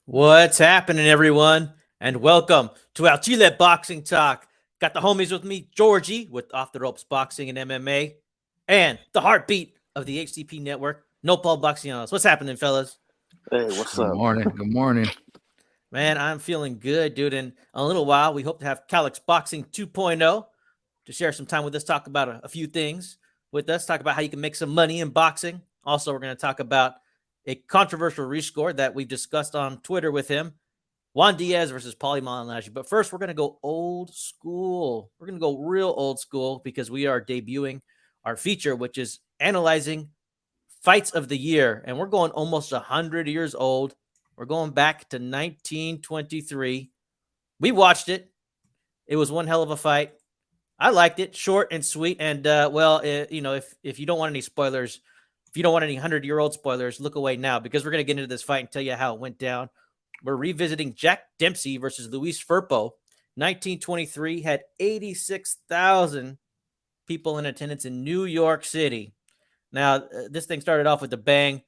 What's happening, everyone? And welcome to our Chile Boxing Talk. Got the homies with me, Georgie, with Off the Ropes Boxing and MMA, and the heartbeat of the HCP network, No Paul Boxianos. What's happening, fellas? Hey, what's Good up? morning. Good morning. Man, I'm feeling good, dude. In a little while, we hope to have CalixBoxing 2.0 to share some time with us, talk about a few things with us, talk about how you can make some money in boxing. Also, we're going to talk about a controversial rescore that we've discussed on Twitter with him. Juan Diaz versus Paulie Malignaggi. But first, we're going to go old school. We're going to go real old school because we are debuting our feature, which is analyzing fights of the year. And we're going almost 100 years old. We're going back to 1923. We watched it. It was one hell of a fight. I liked it, short and sweet. And, if you don't want any spoilers, if you don't want any 100-year-old spoilers, look away now because we're going to get into this fight and tell you how it went down. We're revisiting Jack Dempsey versus Luis Firpo. 1923 had 86,000 people in attendance in New York City. Now, this thing started off with a bang,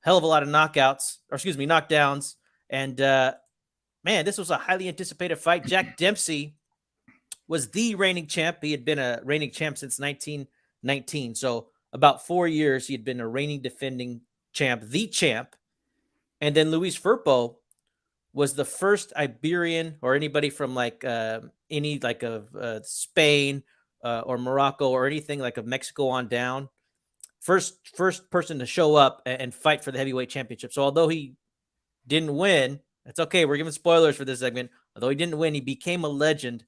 hell of a lot of knockdowns. And, man, this was a highly anticipated fight. Jack Dempsey was the reigning champ. He had been a reigning champ since 1919. So about 4 years, he had been a reigning defending champ, the champ. And then Luis Firpo was the first Iberian or anybody from Spain or Morocco or anything like of Mexico on down. First person to show up and fight for the heavyweight championship. So although he didn't win, it's okay. We're giving spoilers for this segment. Although he didn't win, he became a legend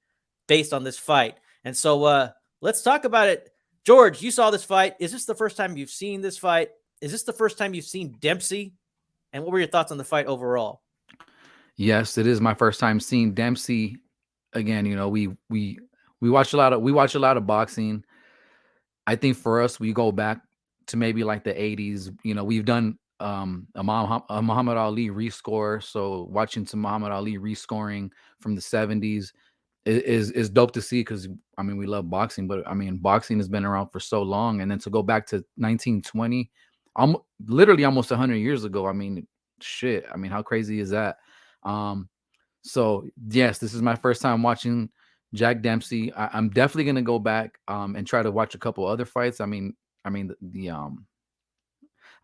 based on this fight. And so let's talk about it. George, you saw this fight. Is this the first time you've seen this fight? Is this the first time you've seen Dempsey? And what were your thoughts on the fight overall? Yes, it is my first time seeing Dempsey again. We watch a lot of boxing. I think for us, we go back to maybe like the 80s. We've done a Muhammad Ali rescore. So watching some Muhammad Ali rescoring from the 70s is dope to see because we love boxing, but boxing has been around for so long, and then to go back to 1920, literally almost 100 years ago. Shit. How crazy is that? So yes, this is my first time watching Jack Dempsey. I'm definitely gonna go back and try to watch a couple other fights. I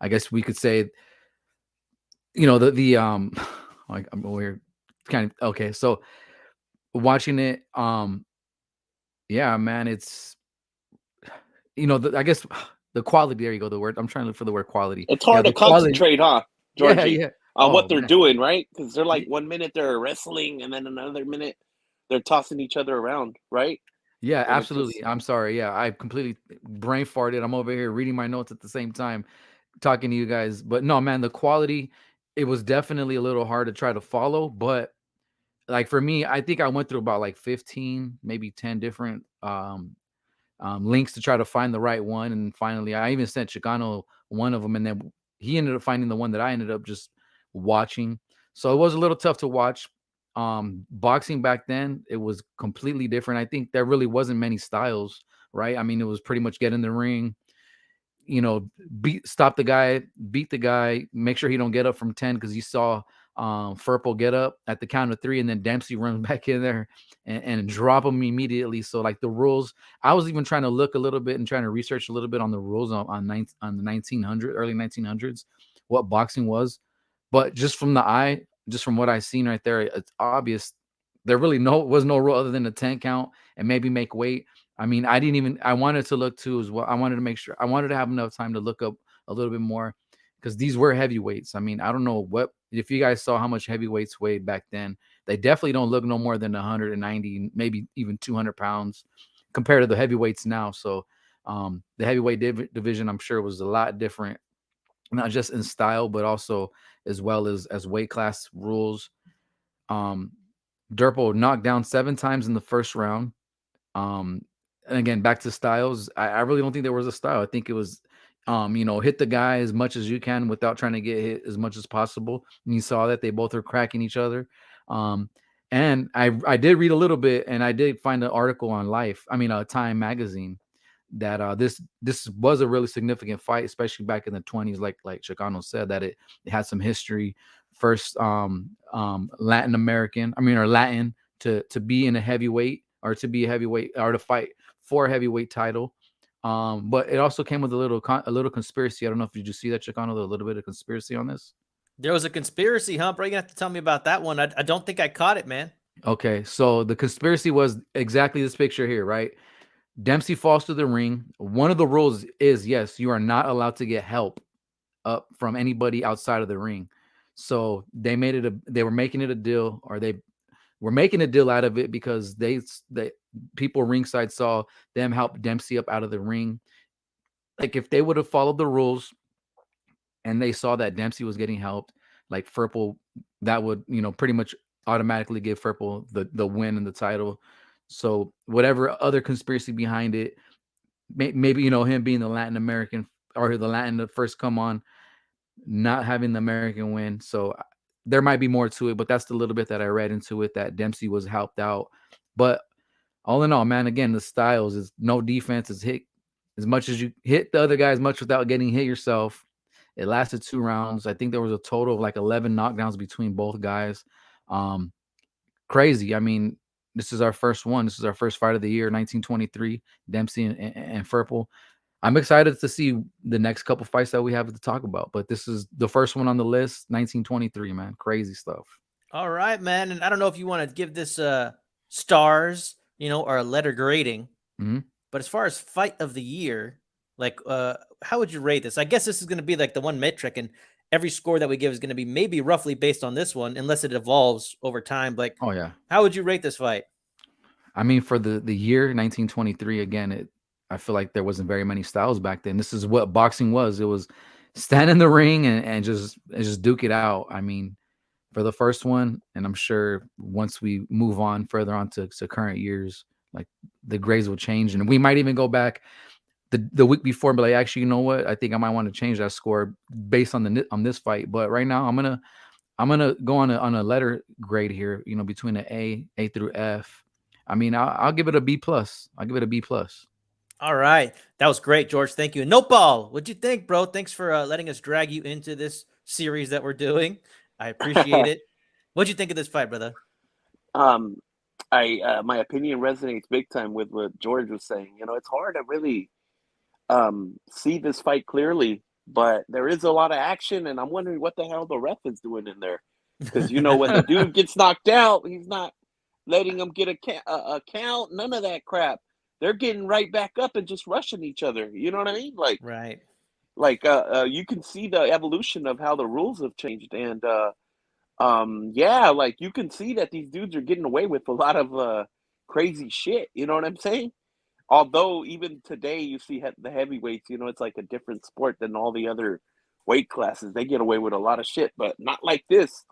guess we could say, like we're kind of okay. So watching it, yeah, man, it's I guess the quality. There you go. The word I'm trying to look for the word quality. It's Yeah, hard to the quality. concentrate, huh, Yeah, Georgie, yeah. on what Oh they're man. doing, right? Because they're like 1 minute they're wrestling, and then another minute they're tossing each other around, right? Yeah, And it's just absolutely. I'm sorry. Yeah, I completely brain farted. I'm over here reading my notes at the same time, talking to you guys. But no, man, the quality, it was definitely a little hard to try to follow. But like for me, I think I went through about like 15, maybe 10 different links to try to find the right one. And finally, I even sent Chicano one of them, and then he ended up finding the one that I ended up just watching. So it was a little tough to watch. Boxing back then, it was completely different. I think there really wasn't many styles, right? It was pretty much get in the ring, stop the guy, beat the guy, make sure he don't get up from 10, because you saw Firpo get up at the count of 3, and then Dempsey runs back in there and drop him immediately. So like the rules, I was even trying to look a little bit and trying to research a little bit on the rules on the 1900 early 1900s, what boxing was. But just from the eye, just from what I seen right there, it's obvious there really was no rule other than a 10 count and maybe make weight. I wanted to look too as well. I wanted to make sure, I wanted to have enough time to look up a little bit more because these were heavyweights. I don't know if you guys saw how much heavyweights weighed back then. They definitely don't look no more than 190, maybe even 200 pounds compared to the heavyweights now. So the heavyweight division, I'm sure, was a lot different, not just in style, but also as well as weight class rules. Um, Durpo knocked down 7 times in the first round. And again, back to styles, I really don't think there was a style. I think it was, hit the guy as much as you can without trying to get hit as much as possible. And you saw that they both are cracking each other. And I did read a little bit, and I did find an article on Time magazine, that this was a really significant fight, especially back in the 20s, like Chicano said, that it had some history first Latin American, or Latin to be in a heavyweight, or to be a heavyweight, or to fight for a heavyweight title. But it also came with a little conspiracy. I don't know if you just see that, Chicano, a little bit of conspiracy on this. There was a conspiracy, huh, bro? You're gonna have to tell me about that one. I don't think I caught it, man. Okay, so the conspiracy was exactly this picture here, right? Dempsey falls to the ring. One of the rules is, yes, you are not allowed to get help up from anybody outside of the ring. So they were making it a deal, or they were making a deal out of it, because they people ringside saw them help Dempsey up out of the ring. Like, if they would have followed the rules and they saw that Dempsey was getting helped, like Firpo, that would, pretty much automatically give Firpo the win and the title. So whatever other conspiracy behind it, maybe, him being the Latin American, or the Latin to first come on, not having the American win. So there might be more to it, but that's the little bit that I read into it, that Dempsey was helped out. But all in all, man, again, the styles is no defense, is hit as much as you hit the other guy, as much without getting hit yourself. It lasted 2 rounds. I think there was a total of like 11 knockdowns between both guys. Crazy. I mean, this is our first one. This is our first fight of the year, 1923, Dempsey and Firpo. I'm excited to see the next couple fights that we have to talk about, but this is the first one on the list, 1923, man. Crazy stuff. All right, man. And I don't know if you want to give this stars, or a letter grading. Mm-hmm. But as far as fight of the year, like, how would you rate this? I guess this is going to be like the one metric, and every score that we give is going to be maybe roughly based on this one, unless it evolves over time. Like, oh yeah, how would you rate this fight? I mean, for the year 1923, again, I feel like there wasn't very many styles back then. This is what boxing was. It was stand in the ring and just duke it out. I mean, for the first one, and I'm sure once we move on further on to current years, like, the grades will change, and we might even go back the week before and be like, actually, you know what? I think I might want to change that score based on this fight. But right now, I'm gonna go on a letter grade here. Between an A through F. I mean, I'll give it a B plus. I'll give it a B plus. All right. That was great, George. Thank you. And Nopal, what'd you think, bro? Thanks for letting us drag you into this series that we're doing. I appreciate it. What'd you think of this fight, brother? My opinion resonates big time with what George was saying. It's hard to really see this fight clearly, but there is a lot of action, and I'm wondering what the hell the ref is doing in there. Because, when the dude gets knocked out, he's not letting him get a count, none of that crap. They're getting right back up and just rushing each other. You know what I mean? Like, right. Like, you can see the evolution of how the rules have changed. And, yeah, like, you can see that these dudes are getting away with a lot of crazy shit. You know what I'm saying? Although even today you see the heavyweights, it's like a different sport than all the other weight classes. They get away with a lot of shit, but not like this,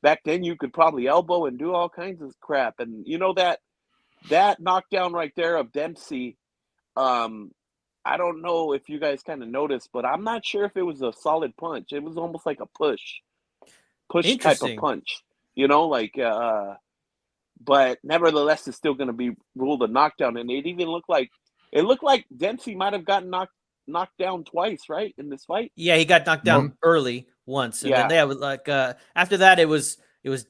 Back then you could probably elbow and do all kinds of crap. And that knockdown right there of Dempsey, I don't know if you guys kind of noticed, but I'm not sure if it was a solid punch. It was almost like a push type of punch, but nevertheless, it's still going to be ruled a knockdown. And it looked like Dempsey might have gotten knocked down twice, right, in this fight. Yeah, he got knocked down early once, and then they was like after that it was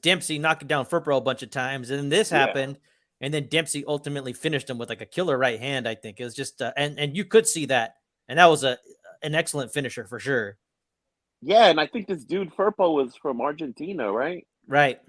Dempsey knocking down Firpo a bunch of times, and then this happened, and then Dempsey ultimately finished him with like a killer right hand. I think it was just and you could see that, and that was an excellent finisher for sure. Yeah, and I think this dude Firpo was from Argentina, right? Right.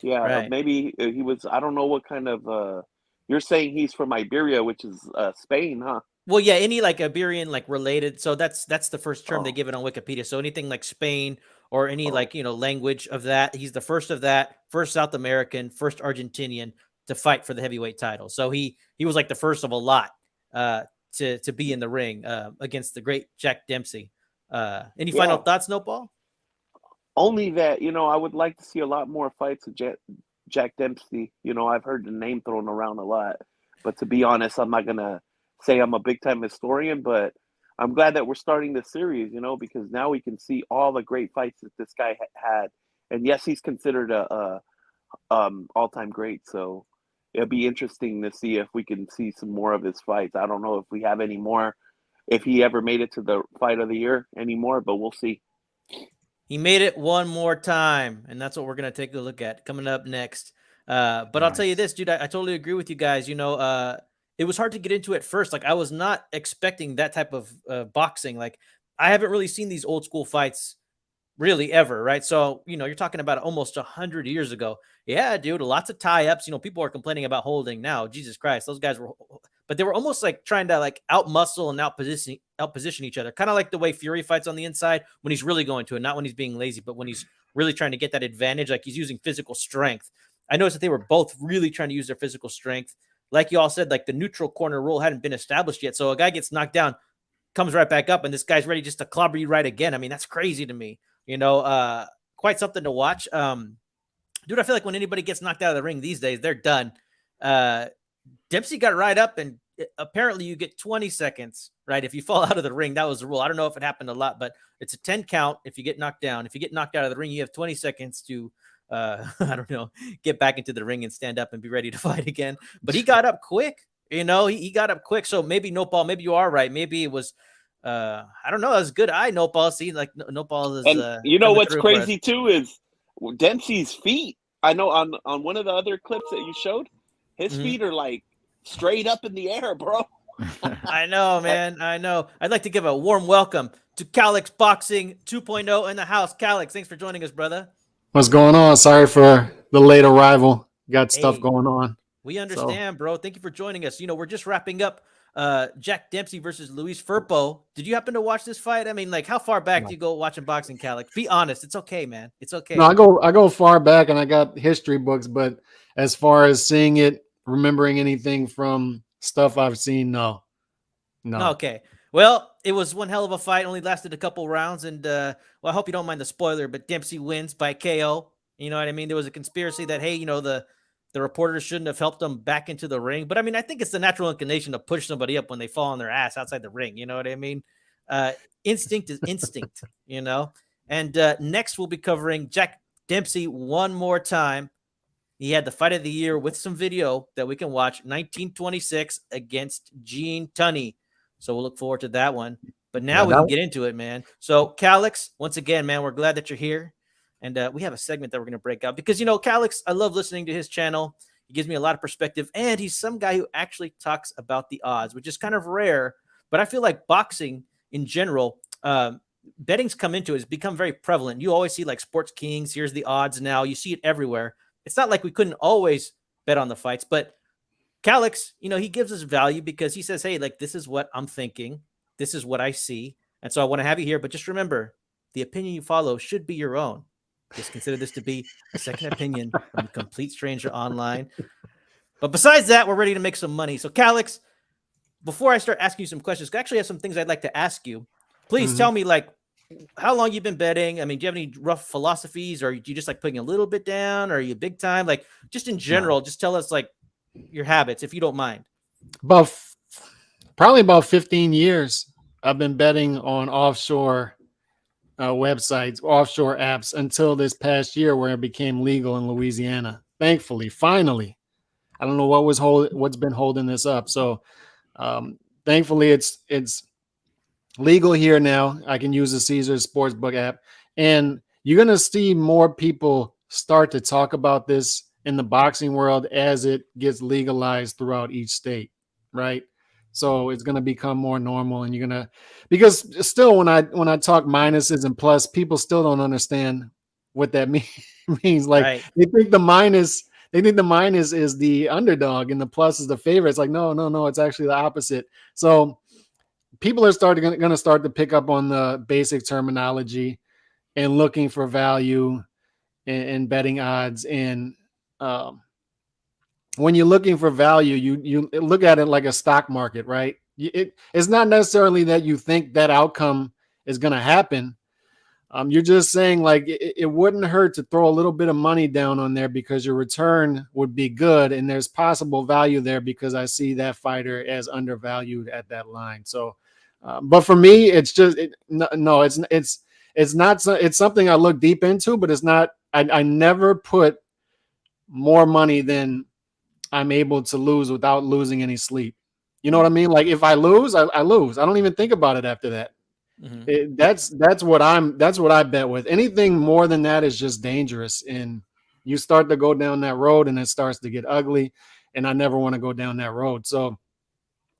Yeah, right. Maybe he was. I don't know what kind of. You're saying he's from Iberia, which is Spain, huh? Well, yeah, any like Iberian like related. So that's the first term they give it on Wikipedia. So anything like Spain or any like language of that, he's the first of that, first South American, first Argentinian to fight for the heavyweight title. So he was like the first of a lot to be in the ring against the great Jack Dempsey. Any final thoughts, Nopal? Only that, I would like to see a lot more fights with Jack Dempsey. I've heard the name thrown around a lot, but to be honest, I'm not going to say I'm a big time historian, but I'm glad that we're starting this series, because now we can see all the great fights that this guy had. And yes, he's considered a all-time great. So it'll be interesting to see if we can see some more of his fights. I don't know if we have any more, if he ever made it to the fight of the year anymore, but we'll see. He made it one more time, and that's what we're gonna take a look at coming up next. But I'll tell you Nice. this, dude. I totally agree with you guys. It was hard to get into at first. Like I was not expecting that type of boxing. Like I haven't really seen these old school fights really ever, right? So, you're talking about almost 100 years ago. Yeah, dude, lots of tie-ups. People are complaining about holding now. Jesus Christ, those guys were, but they were almost like trying to like outmuscle and outposition each other. Kind of like the way Fury fights on the inside when he's really going to it, not when he's being lazy, but when he's really trying to get that advantage, like he's using physical strength. I noticed that they were both really trying to use their physical strength. Like you all said, like the neutral corner rule hadn't been established yet. So a guy gets knocked down, comes right back up, and this guy's ready just to clobber you right again. I mean, that's crazy to me. Quite something to watch. Dude, I feel like when anybody gets knocked out of the ring these days, they're done. Dempsey got right up, and apparently you get 20 seconds, right? If you fall out of the ring, that was the rule. I don't know if it happened a lot, but it's a 10 count if you get knocked down. If you get knocked out of the ring, you have 20 seconds to, I don't know, get back into the ring and stand up and be ready to fight again. But he got up quick. He got up quick. So maybe Nopal, maybe you are right. Maybe it was, I don't know. That was good eye, Nopal. See, like Nopal is. And what's crazy too is Dempsey's feet. I know on one of the other clips that you showed, his feet are like straight up in the air, bro. I know, man. I know. I'd like to give a warm welcome to CalixBoxing 2.0 in the house. Calix, thanks for joining us, brother. What's going on? Sorry for the late arrival. Got stuff going on. We understand, bro. Thank you for joining us. We're just wrapping up Jack Dempsey versus Luis Firpo. Did you happen to watch this fight? I mean, like, how far back do you go watching boxing, Calix? Be honest. It's okay, man. It's okay. No, I go far back, and I got history books, but as far as seeing it, remembering anything from stuff I've seen, no. Okay. Well, it was one hell of a fight. Only lasted a couple rounds, and I hope you don't mind the spoiler, but Dempsey wins by KO. You know what I mean? There was a conspiracy that, hey, the reporters shouldn't have helped them back into the ring. But I mean, I think it's the natural inclination to push somebody up when they fall on their ass outside the ring. You know what I mean? Instinct is instinct, And next we'll be covering Jack Dempsey one more time. He had the fight of the year with some video that we can watch, 1926 against Gene Tunney. So we'll look forward to that one. But now we can get into it, man. So Calix, once again, man, we're glad that you're here. And we have a segment that we're going to break out because, Calix, I love listening to his channel. He gives me a lot of perspective, and he's some guy who actually talks about the odds, which is kind of rare. But I feel like boxing in general, betting's come into it. It's become very prevalent. You always see like Sports Kings. Here's the odds now. You see it everywhere. It's not like we couldn't always bet on the fights, but Calix, he gives us value because he says, hey, like, this is what I'm thinking. This is what I see. And so I want to have you here. But just remember, the opinion you follow should be your own. Just consider this to be a second opinion from a complete stranger online. But besides that, we're ready to make some money. So, Calix, before I start asking you some questions, I actually have some things I'd like to ask you. Please tell me, like, how long you've been betting. I mean, do you have any rough philosophies, or do you just like putting a little bit down, or are you big time? Like, just in general, just tell us like your habits, if you don't mind. Probably about 15 years. I've been betting on offshore websites, offshore apps until this past year where it became legal in Louisiana. Thankfully, finally. I don't know what's been holding this up. So thankfully it's legal here now. I can use the Caesars Sportsbook app, and you're going to see more people start to talk about this in the boxing world as it gets legalized throughout each state, right? So it's going to become more normal, and because still when I talk minuses and plus, people still don't understand what that means. Like right. They think the minus is the underdog and the plus is the favorite. It's like, no, it's actually the opposite. So people are going to start to pick up on the basic terminology and looking for value and betting odds. And when you're looking for value, you look at it like a stock market, right? It's not necessarily that you think that outcome is going to happen. You're just saying like it wouldn't hurt to throw a little bit of money down on there because your return would be good, and there's possible value there because I see that fighter as undervalued at that line. So, but for me, it's just it's not. It's something I look deep into, but it's not. I never put more money than I'm able to lose without losing any sleep. You know what I mean? Like if I lose, I lose. I don't even think about it after that. That's what I bet with. Anything more than that is just dangerous, and you start to go down that road and it starts to get ugly, and I never want to go down that road. So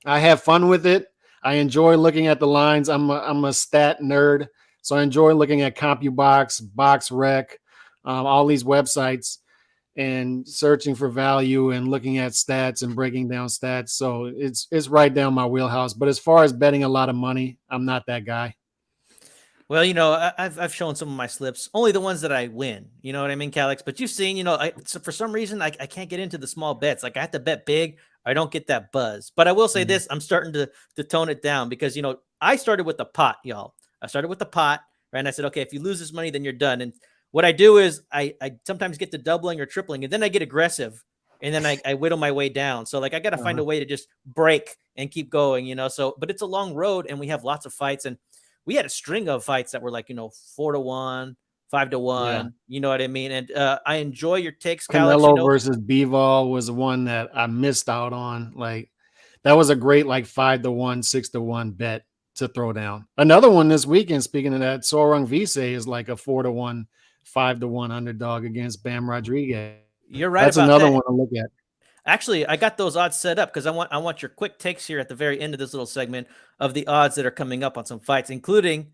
I have fun with it. I enjoy looking at the lines. I'm a stat nerd, so I enjoy looking at CompuBox, BoxRec, all these websites, and searching for value and looking at stats and breaking down stats. So it's right down my wheelhouse. But as far as betting a lot of money, I'm not that guy. Well, I've shown some of my slips, only the ones that I win. You know what I mean, Calix? But you've seen, so for some reason, I can't get into the small bets. Like I have to bet big. I don't get that buzz. But I will say this, I'm starting to tone it down because, I started with the pot, y'all. I started with the pot, right? And I said, okay, if you lose this money, then you're done. And what I do is I sometimes get to doubling or tripling, and then I get aggressive, and then I whittle my way down. So like I got to find a way to just break and keep going, So, but it's a long road, and we have lots of fights, and we had a string of fights that were like 4-1, 5-1. Yeah. You know what I mean? And I enjoy your takes, Calix. Canelo versus Bivol was one that I missed out on. Like that was a great 5-1, 6-1 bet to throw down. Another one this weekend, speaking of that, Sorong Vise is like a 4-1, 5-1 underdog against Bam Rodriguez. You're right. That's about another that. one to look at. Actually, I got those odds set up because I want your quick takes here at the very end of this little segment of the odds that are coming up on some fights, including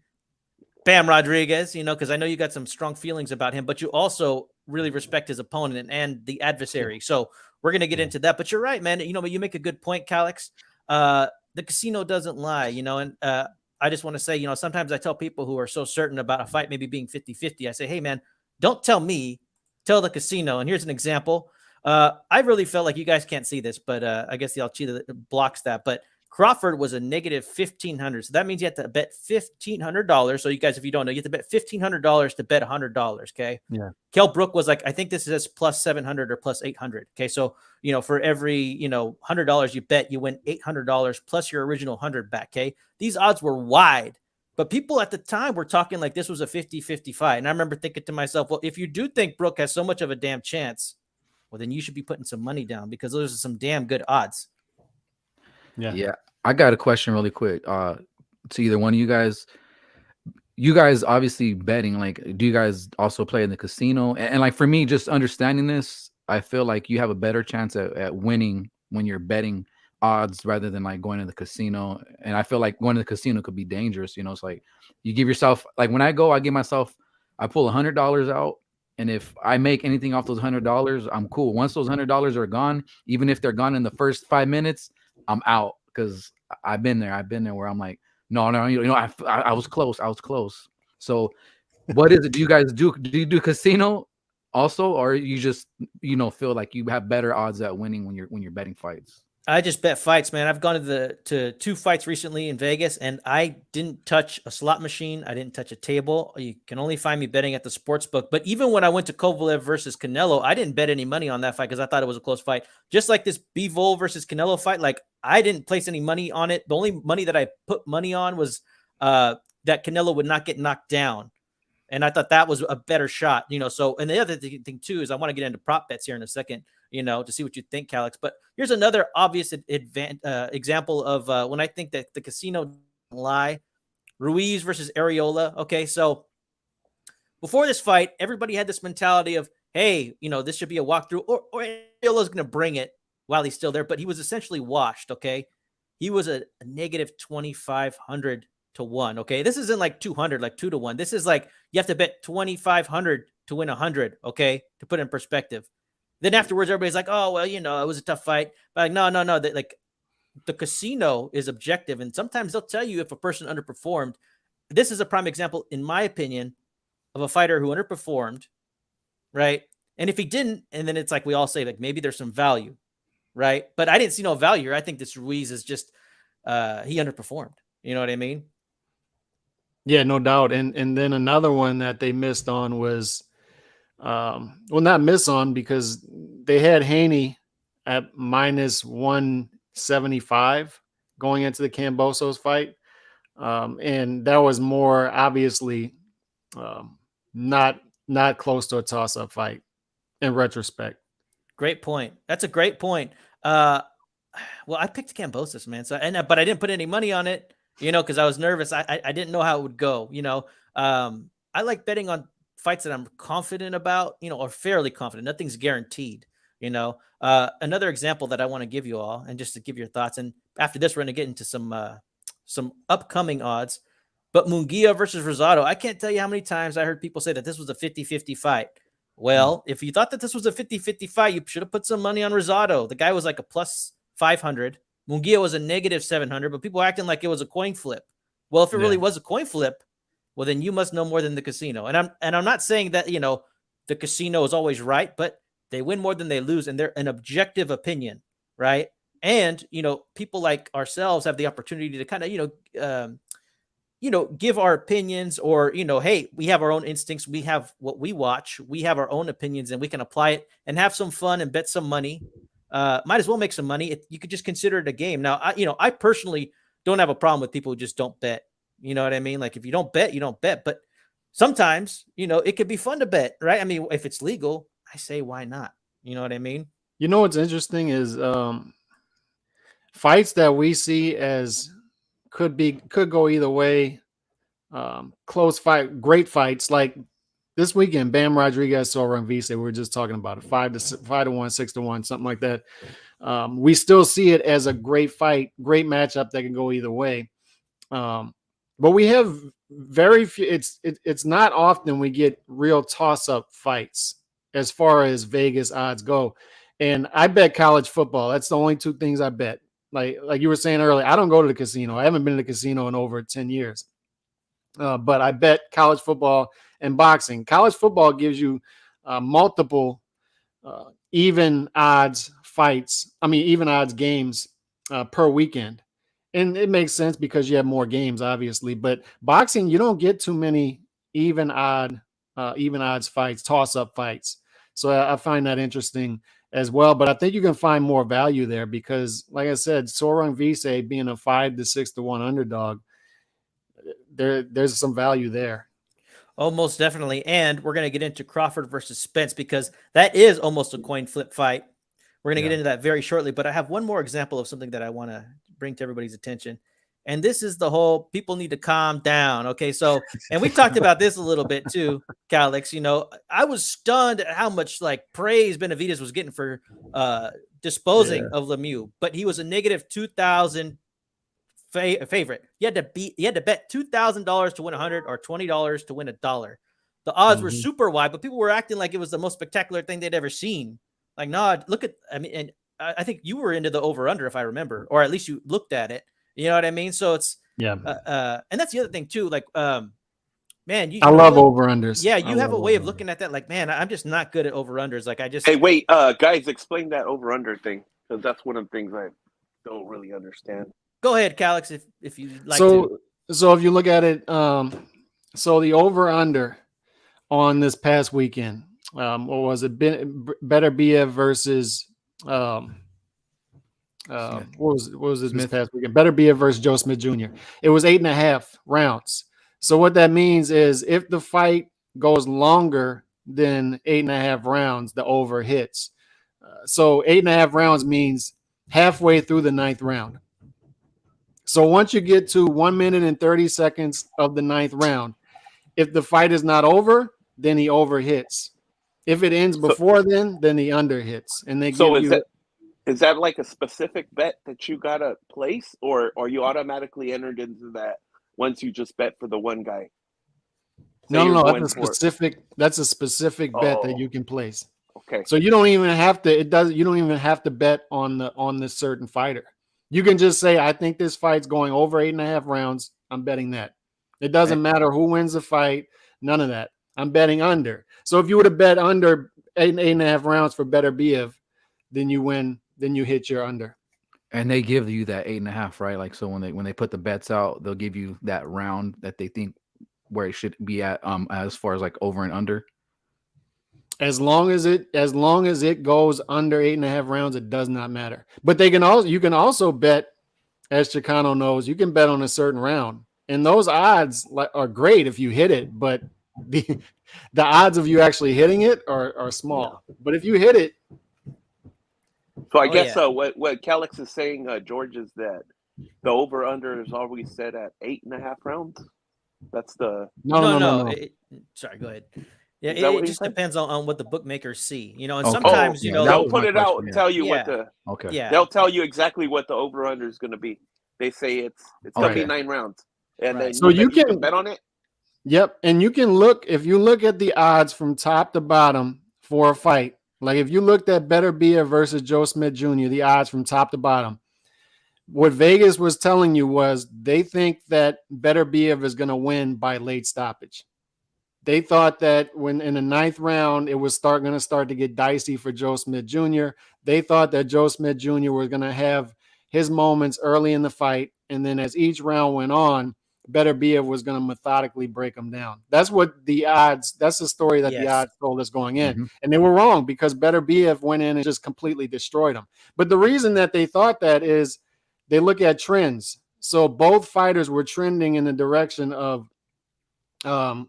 Bam Rodriguez, because I know you got some strong feelings about him, but you also really respect his opponent and the adversary. So we're going to get into that. But you're right, man. But you make a good point, Calix. The casino doesn't lie, and I just want to say, sometimes I tell people who are so certain about a fight maybe being 50-50, I say, hey, man, don't tell me, tell the casino. And here's an example. I really felt like you guys can't see this, but I guess the Alchita blocks that. But Crawford was a negative 1,500. So that means you have to bet $1,500. So you guys, if you don't know, you have to bet $1,500 to bet $100. Okay. Yeah. Kell Brook was like, I think this is plus 700 or plus 800. Okay. So, for every, $100 you bet, you win $800 plus your original 100 back. Okay. These odds were wide, but people at the time were talking like this was a 50-50 fight. And I remember thinking to myself, well, if you do think Brook has so much of a damn chance, well, then you should be putting some money down because those are some damn good odds. Yeah. I got a question really quick. To either one of you guys. You guys obviously betting. Like, do you guys also play in the casino? And like for me, just understanding this, I feel like you have a better chance at winning when you're betting odds rather than like going to the casino. And I feel like going to the casino could be dangerous. It's like you give yourself, like when I go, I pull $100 out. And if I make anything off those $100, I'm cool. Once those $100 are gone, even if they're gone in the first 5 minutes, I'm out because I've been there where I'm like, no, I was close. So what is it? Do you guys do you do casino also, or you just, feel like you have better odds at winning when you're betting fights? I just bet fights, man. I've gone to 2 fights recently in Vegas, and I didn't touch a slot machine. I didn't touch a table. You can only find me betting at the sports book. But even when I went to Kovalev versus Canelo, I didn't bet any money on that fight because I thought it was a close fight. Just like this Bivol versus Canelo fight, like I didn't place any money on it. The only money that I put money on was that Canelo would not get knocked down. And I thought that was a better shot, So, and the other thing too is I want to get into prop bets here in a second, to see what you think, Calix. But here's another obvious example of when I think that the casino doesn't lie. Ruiz versus Areola. Okay, so before this fight, everybody had this mentality of, hey, this should be a walkthrough, or Areola's going to bring it while he's still there. But he was essentially washed. Okay, he was a negative 2,500 to 1. Okay, this isn't like 200, like 2 to 1. This is like you have to bet 2,500 to win 100. Okay, to put it in perspective. Then afterwards, everybody's like, oh well, it was a tough fight. But like, no. Like the casino is objective, and sometimes they'll tell you if a person underperformed. This is a prime example, in my opinion, of a fighter who underperformed, right? And if he didn't, and then it's like we all say, like maybe there's some value, right? But I didn't see no value. I think this Ruiz is just he underperformed. You know what I mean? Yeah, no doubt. And then another one that they missed on was, not miss on because they had Haney at minus 175 going into the Kambosos fight. And that was more obviously not close to a toss-up fight in retrospect. Great point. That's a great point. Well, I picked Kambosos, man. So but I didn't put any money on it. because I was nervous. I didn't know how it would go. I like betting on fights that I'm confident about, or fairly confident. Nothing's guaranteed. Another example that I want to give you all, and just to give your thoughts. And after this, we're going to get into some upcoming odds. But Munguia versus Rosado, I can't tell you how many times I heard people say that this was a 50-50 fight. Well, if you thought that this was a 50-50 fight, you should have put some money on Rosado. The guy was like a plus 500. Munguia was a negative 700, but people were acting like it was a coin flip. Well, if it really was a coin flip, well, then you must know more than the casino. And I'm not saying that, the casino is always right, but they win more than they lose, and they're an objective opinion, right? And, people like ourselves have the opportunity to kind of, give our opinions, or, hey, we have our own instincts. We have what we watch. We have our own opinions, and we can apply it and have some fun and bet some money. Might as well make some money. You could just consider it a game. Now, I personally don't have a problem with people who just don't bet. You know what I mean? Like, if you don't bet, you don't bet. But sometimes, it could be fun to bet, right? I mean, if it's legal, I say, why not? You know what I mean? What's interesting is fights that we see as could go either way. Close fight, great fights like this weekend. Bam Rodriguez, Sorang Vise. We were just talking about it, 5-1, 6-1, something like that. We still see it as a great fight, great matchup that can go either way. But we have very few. It's not often we get real toss-up fights as far as Vegas odds go. And I bet college football. That's the only two things I bet. Like you were saying earlier, I don't go to the casino. I haven't been to the casino in over 10 years. But I bet college football and boxing. College football gives you multiple even odds games per weekend. And it makes sense because you have more games, obviously. But boxing, you don't get too many even odds fights, toss-up fights. So I find that interesting as well. But I think you can find more value there because, like I said, Sorang Vise being a 5 to 6-1 underdog, there's some value there. Oh, most definitely. And we're going to get into Crawford versus Spence because that is almost a coin flip fight. We're going to get into that very shortly. But I have one more example of something that I want to bring to everybody's attention. And this is the whole people need to calm down. Okay. So, and we talked about this a little bit too, Calix. I was stunned at how much praise Benavidez was getting for disposing of Lemieux, but he was a negative 2,000 favorite. You had to bet $2,000 to win 100 or $20 to win $1. The odds were super wide, but people were acting like it was the most spectacular thing they'd ever seen. Like, no, and I think you were into the over under, if I remember, or at least you looked at it. You know what I mean? So it's and that's the other thing too. Like, man, I love over unders. Yeah, you have a way of looking at that. Like, man, I'm just not good at over unders. Like, Hey, wait, guys, explain that over under thing because that's one of the things I don't really understand. Go ahead, Calix, if you like to. So if you look at it, so the over under on this past weekend, what was it? Better Biev versus what was it this past weekend? Better Biev versus Joe Smith Jr. It was 8.5 rounds. So what that means is if the fight goes longer than 8.5 rounds, the over hits. So 8.5 rounds means halfway through the 9th round. So once you get to 1 minute and 30 seconds of the 9th round, if the fight is not over, then he over hits. If it ends before then the under hits. And they is that like a specific bet that you gotta place, or are you automatically entered into that once you just bet for the one guy? No, that's a specific bet that you can place. Okay. So you don't even have to. You don't even have to bet on this certain fighter. You can just say, I think this fight's going over 8.5 rounds. I'm betting that. It doesn't matter who wins the fight. None of that. I'm betting under. So if you would have bet under 8.5 rounds for Better Biev, then you win. Then you hit your under. And they give you that 8.5, right? Like, so when they put the bets out, they'll give you that round that they think where it should be at, as far as like over and under. As long as it goes under 8.5 rounds, it does not matter. But you can also bet, as Chicano knows, you can bet on a certain round, and those odds are great if you hit it. But the odds of you actually hitting it are small. But if you hit it, so I guess what Calix is saying, George, is that The over under is always set at 8.5 rounds. That's the No. Sorry, go ahead. Yeah, Is that what it he just said? depends on what the bookmakers see, and Okay. sometimes, Yeah, know, that they'll was my put it out question, and yeah. tell you what Yeah. the Okay. yeah, they'll tell you exactly what the over under is going to be. They say it's going to be Okay. 9 rounds, and Right. then So you can bet on it. Yep, and you can look if you look at the odds from top to bottom for a fight. Like if you looked at Better Beer versus Joe Smith Jr., the odds from top to bottom. What Vegas was telling you was they think that Better Beer is going to win by late stoppage. They thought that when in the 9th round, it was going to start to get dicey for Joe Smith Jr. They thought that Joe Smith Jr. was going to have his moments early in the fight. And then as each round went on, Better Biev was going to methodically break him down. That's what the odds, that's the story that the Yes. odds told us going in. Mhm. And they were wrong because Better Biev went in and just completely destroyed him. But the reason that they thought that is they look at trends. So both fighters were trending in the direction of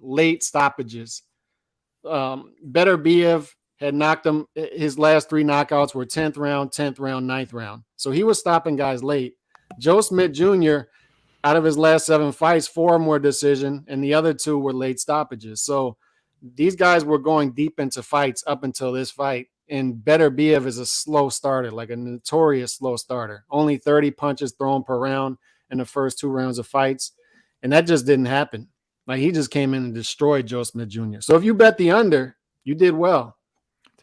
late stoppages. Better Biev had knocked him. His last 3 knockouts were 10th round, 9th round. So he was stopping guys late. Joe Smith Jr., out of his last 7 fights, 4 of them were decision, and the other 2 were late stoppages. So these guys were going deep into fights up until this fight. And Better Biev is a slow starter, like a notorious slow starter. Only 30 punches thrown per round in the first 2 rounds of fights. And that just didn't happen. Like he just came in and destroyed Joe Smith Jr. So if you bet the under, you did well.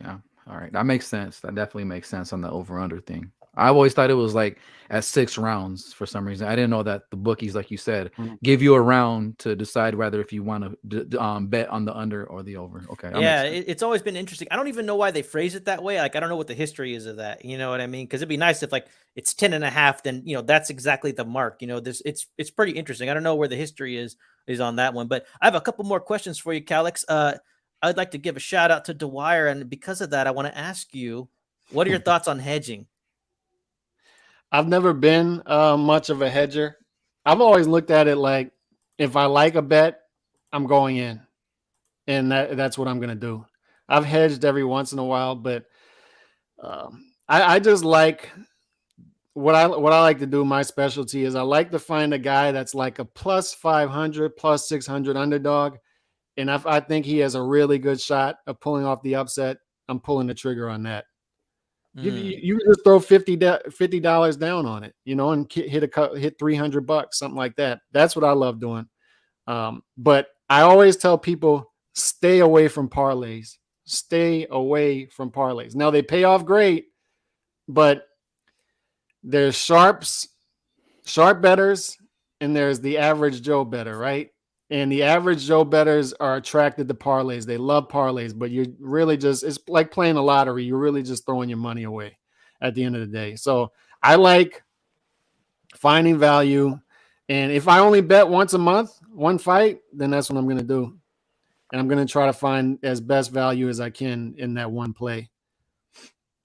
Yeah. All right. That makes sense. That definitely makes sense on the over under thing. I always thought it was like at 6 rounds for some reason. I didn't know that the bookies, like you said, give you a round to decide whether if you want to bet on the under or the over. Okay. That Yeah, makes sense. it's always been interesting. I don't even know why they phrase it that way. Like, I don't know what the history is of that. You know what I mean? Because it'd be nice if like it's 10.5, then that's exactly the mark. This it's pretty interesting. I don't know where the history is on that one, but I have a couple more questions for you, Calix. I'd like to give a shout out to Dwyer, and because of that, I want to ask you, what are your thoughts on hedging? I've never been much of a hedger. I've always looked at it like if I like a bet, I'm going in, and that's what I'm going to do. I've hedged every once in a while, but I just like what I like to do. My specialty is I like to find a guy that's like a plus 500, plus 600 underdog, and if I think he has a really good shot of pulling off the upset, I'm pulling the trigger on that. You just throw $50 down on it, and hit $300, something like that. That's what I love doing. But I always tell people, stay away from parlays. Stay away from parlays. Now they pay off great, but there's sharp bettors, and there's the average Joe bettor, right? And the average Joe bettors are attracted to parlays. They love parlays, but you're really it's like playing a lottery. You're really just throwing your money away at the end of the day. So I like finding value. And if I only bet once a month, one fight, then that's what I'm going to do. And I'm going to try to find as best value as I can in that one play.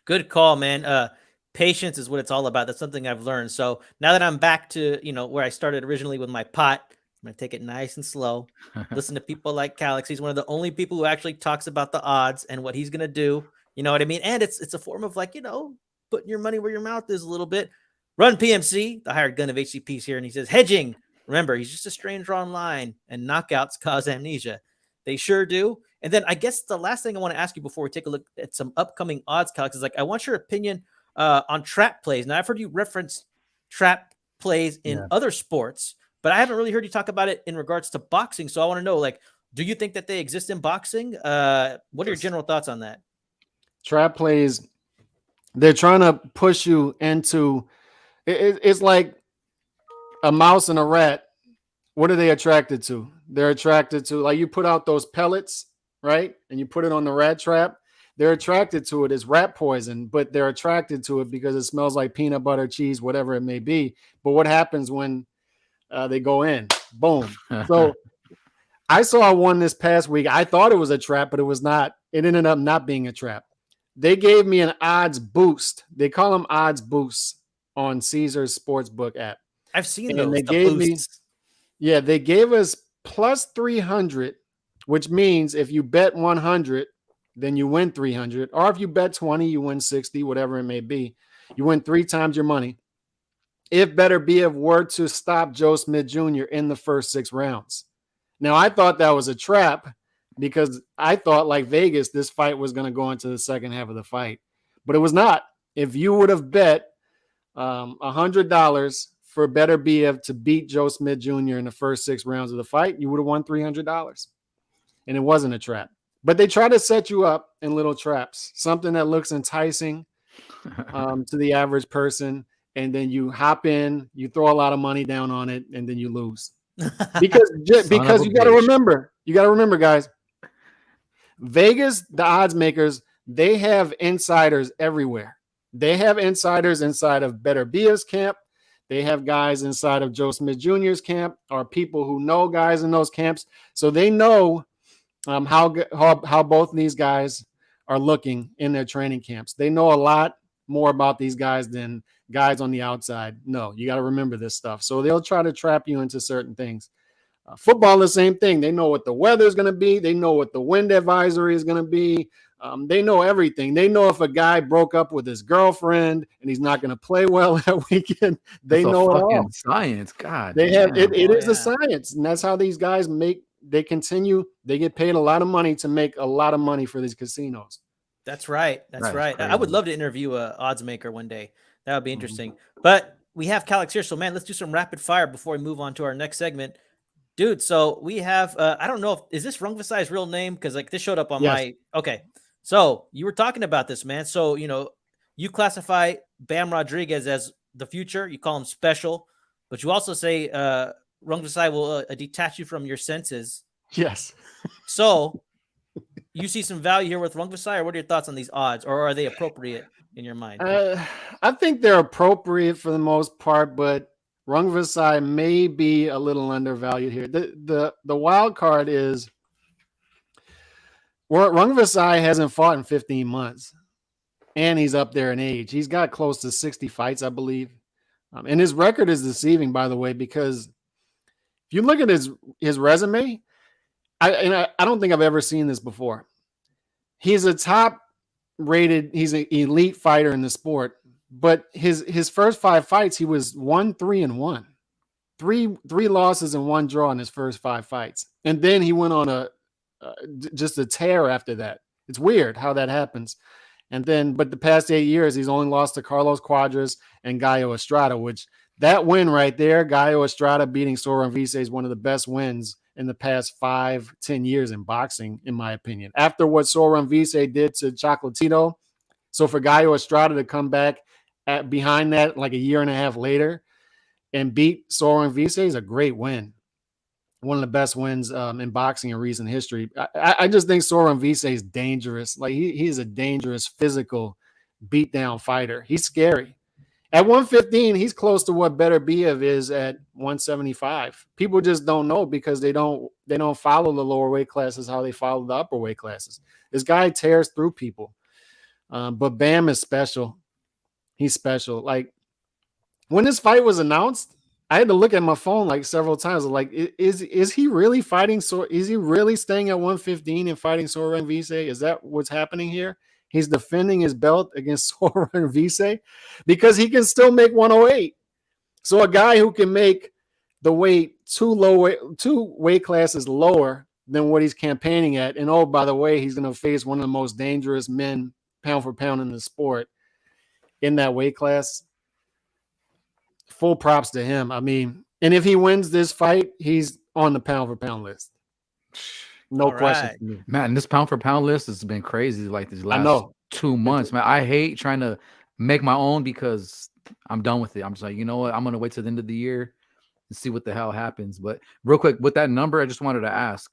Good call, man. Patience is what it's all about. That's something I've learned. So now that I'm back to, where I started originally with my pot, I'm going to take it nice and slow. Listen to people like Calix. He's one of the only people who actually talks about the odds and what he's going to do. You know what I mean? And it's a form of like, putting your money where your mouth is a little bit. Run PMC, the hired gun of HCP's here. And he says, hedging. Remember, he's just a stranger online, and knockouts cause amnesia. They sure do. And then I guess the last thing I want to ask you before we take a look at some upcoming odds, Calix, is like, I want your opinion on trap plays. Now, I've heard you reference trap plays in other sports, but I haven't really heard you talk about it in regards to boxing. So I want to know, like, do you think that they exist in boxing? What are your general thoughts on that? Trap plays, they're trying to push you into it's like a mouse and a rat. What are they attracted to? They're attracted to, like, you put out those pellets, right? And you put it on the rat trap. They're attracted to it as rat poison, but they're attracted to it because it smells like peanut butter, cheese, whatever it may be. But what happens when they go in? Boom. So I saw one this past week. I thought it was a trap, but it was not. It ended up not being a trap. They gave me an odds boost. They call them odds boosts on Caesar's Sportsbook app. I've seen And those. they The gave boosts. they gave us plus 300, which means if you bet 100, then you win 300. Or if you bet 20, you win 60, whatever it may be. You win 3 times your money. if Beterbiev were to stop Joe Smith Jr. in the first 6 rounds. Now, I thought that was a trap because I thought, like Vegas, this fight was going to go into the second half of the fight, but it was not. If you would have bet $100 for Beterbiev to beat Joe Smith Jr. in the first 6 rounds of the fight, you would have won $300. And it wasn't a trap. But they try to set you up in little traps, something that looks enticing to the average person, and then you hop in, you throw a lot of money down on it, and then you lose. Because you got to remember, guys, Vegas, the odds makers, they have insiders everywhere. They have insiders inside of Beterbiev's camp. They have guys inside of Joe Smith Jr.'s camp, or people who know guys in those camps. So they know how both of these guys are looking in their training camps. They know a lot more about these guys than guys on the outside. No, you got to remember this stuff. So they'll try to trap you into certain things. Football, the same thing. They know what the weather is going to be. They know what the wind advisory is going to be. They know everything. They know if a guy broke up with his girlfriend and he's not going to play well that weekend. They know it all. Science, God. They have it. It is a science, and that's how these guys make. They continue. They get paid a lot of money to make a lot of money for these casinos. That's right. That's right. Crazy. I would love to interview a odds maker one day. That would be interesting. But we have Calix here, so man, let's do some rapid fire before we move on to our next segment. Dude, so we have I don't know if is this Rungvisai's real name, because like this showed up on my okay. So you were talking about this, man. So you classify Bam Rodriguez as the future. You call him special, but you also say Rungvisai will detach you from your senses. Yes. So you see some value here with Rungvisai, or what are your thoughts on these odds, or are they appropriate in your mind? I think they're appropriate for the most part, but Rungvisai may be a little undervalued here. The wild card is Rungvisai hasn't fought in 15 months, and he's up there in age. He's got close to 60 fights, I believe. And his record is deceiving, by the way, because if you look at his resume, I don't think I've ever seen this before. He's a top-rated, he's an elite fighter in the sport, but his first 5 fights, he was 1-3-1. Three losses and 1 draw in his first 5 fights. And then he went on just a tear after that. It's weird how that happens. And then, but the past 8 years, he's only lost to Carlos Cuadras and Gallo Estrada, which that win right there, Gallo Estrada beating Soren Vise, is one of the best wins in the past 5-10 years in boxing, in my opinion. After what Soren Vise did to Chocolatito, so for Gallo Estrada to come back behind that like a year and a half later and beat Soren Vise is a great win. One of the best wins in boxing in recent history. I just think Soren Vise is dangerous. Like he's a dangerous physical beatdown fighter. He's scary. At 115, he's close to what Beterbiev is at 175. People just don't know because they don't follow the lower weight classes how they follow the upper weight classes. This guy tears through people. But Bam is special. He's special. Like when this fight was announced, I had to look at my phone like several times. Like, is he really fighting? Is he really staying at 115 and fighting Soren Vise? Is that what's happening here? He's defending his belt against Soren Vise because he can still make 108. So a guy who can make the weight two weight classes lower than what he's campaigning at. And oh, by the way, he's going to face one of the most dangerous men pound for pound in the sport in that weight class. Full props to him. I mean, and if he wins this fight, he's on the pound for pound list. No question. Right. Man, this pound for pound list has been crazy like these last 2 months. Man, I hate trying to make my own because I'm done with it. I'm just like, you know what? I'm going to wait till the end of the year and see what the hell happens. But real quick, with that number, I just wanted to ask,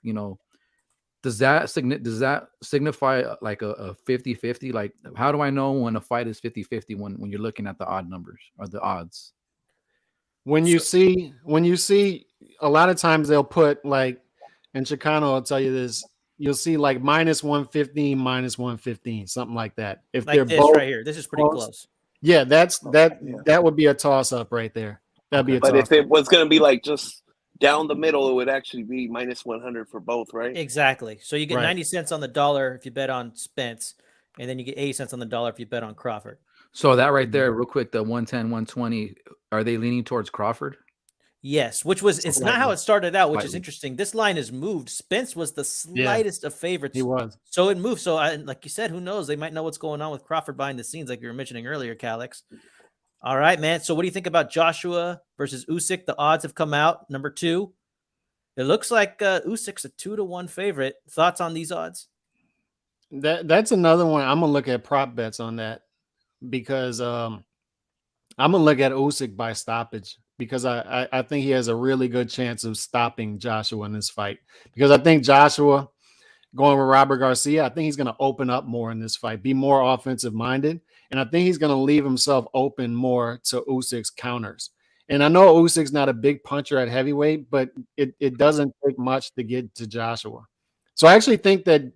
does that signify like a 50-50? Like, how do I know when a fight is 50-50 when you're looking at the odd numbers or the odds? When you see a lot of times they'll put like, and Chicano will tell you this, you'll see like -115, -115, something like that. If like they're this both right here, this is pretty close. Yeah, that would be a toss up right there. That'd be a toss up. But if it was going to be like just down the middle, it would actually be -100 for both, right? Exactly. So you get 90 cents on the dollar if you bet on Spence, and then you get 80 cents on the dollar if you bet on Crawford. So that right there, real quick, the 110, 120, are they leaning towards Crawford? Yes, which was it's not how Slightly. it started out, which is Slightly. interesting. This line is moved. Spence was the slightest of favorites. He was. So it moved. So like you said, who knows? They might know what's going on with Crawford behind the scenes, like you were mentioning earlier, Calix. All right, man. So what do you think about Joshua versus Usyk? The odds have come out. Number 2. It looks like Usyk's a 2-1 favorite. Thoughts on these odds? That's another one. I'm gonna look at prop bets on that because I'm gonna look at Usyk by stoppage because I think he has a really good chance of stopping Joshua in this fight because I think Joshua going with Robert Garcia, I think he's gonna open up more in this fight, be more offensive minded, and I think he's gonna leave himself open more to Usyk's counters. And I know Usyk's not a big puncher at heavyweight, but it doesn't take much to get to Joshua. So I actually think that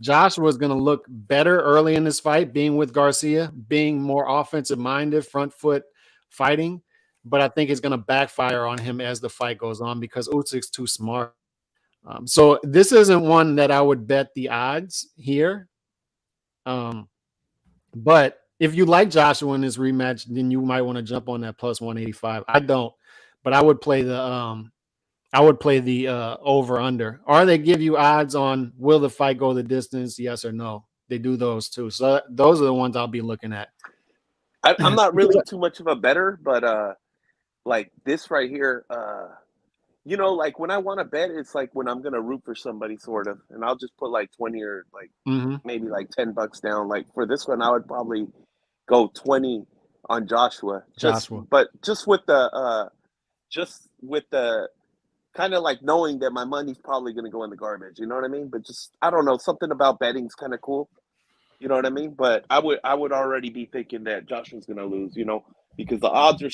Joshua is going to look better early in this fight, being with Garcia, being more offensive minded, front foot fighting. But I think it's going to backfire on him as the fight goes on because Usyk's too smart. So this isn't one that I would bet the odds here. But if you like Joshua in this rematch, then you might want to jump on that plus 185. I don't, but I would play the over under. Or they give you odds on will the fight go the distance, yes or no. They do those too. So those are the ones I'll be looking at. I'm not really too much of a bettor, but like this right here, you know, like when I want to bet, it's like when I'm gonna root for somebody, sort of, and I'll just put like 20 or like maybe like $10 down. Like for this one, I would probably go 20 on Joshua. But just with the kind of like knowing that my money's probably going to go in the garbage, you know what I mean? But just, I don't know, something about betting's kind of cool, you know what I mean? But I would already be thinking that Joshua's going to lose, you know, because the odds are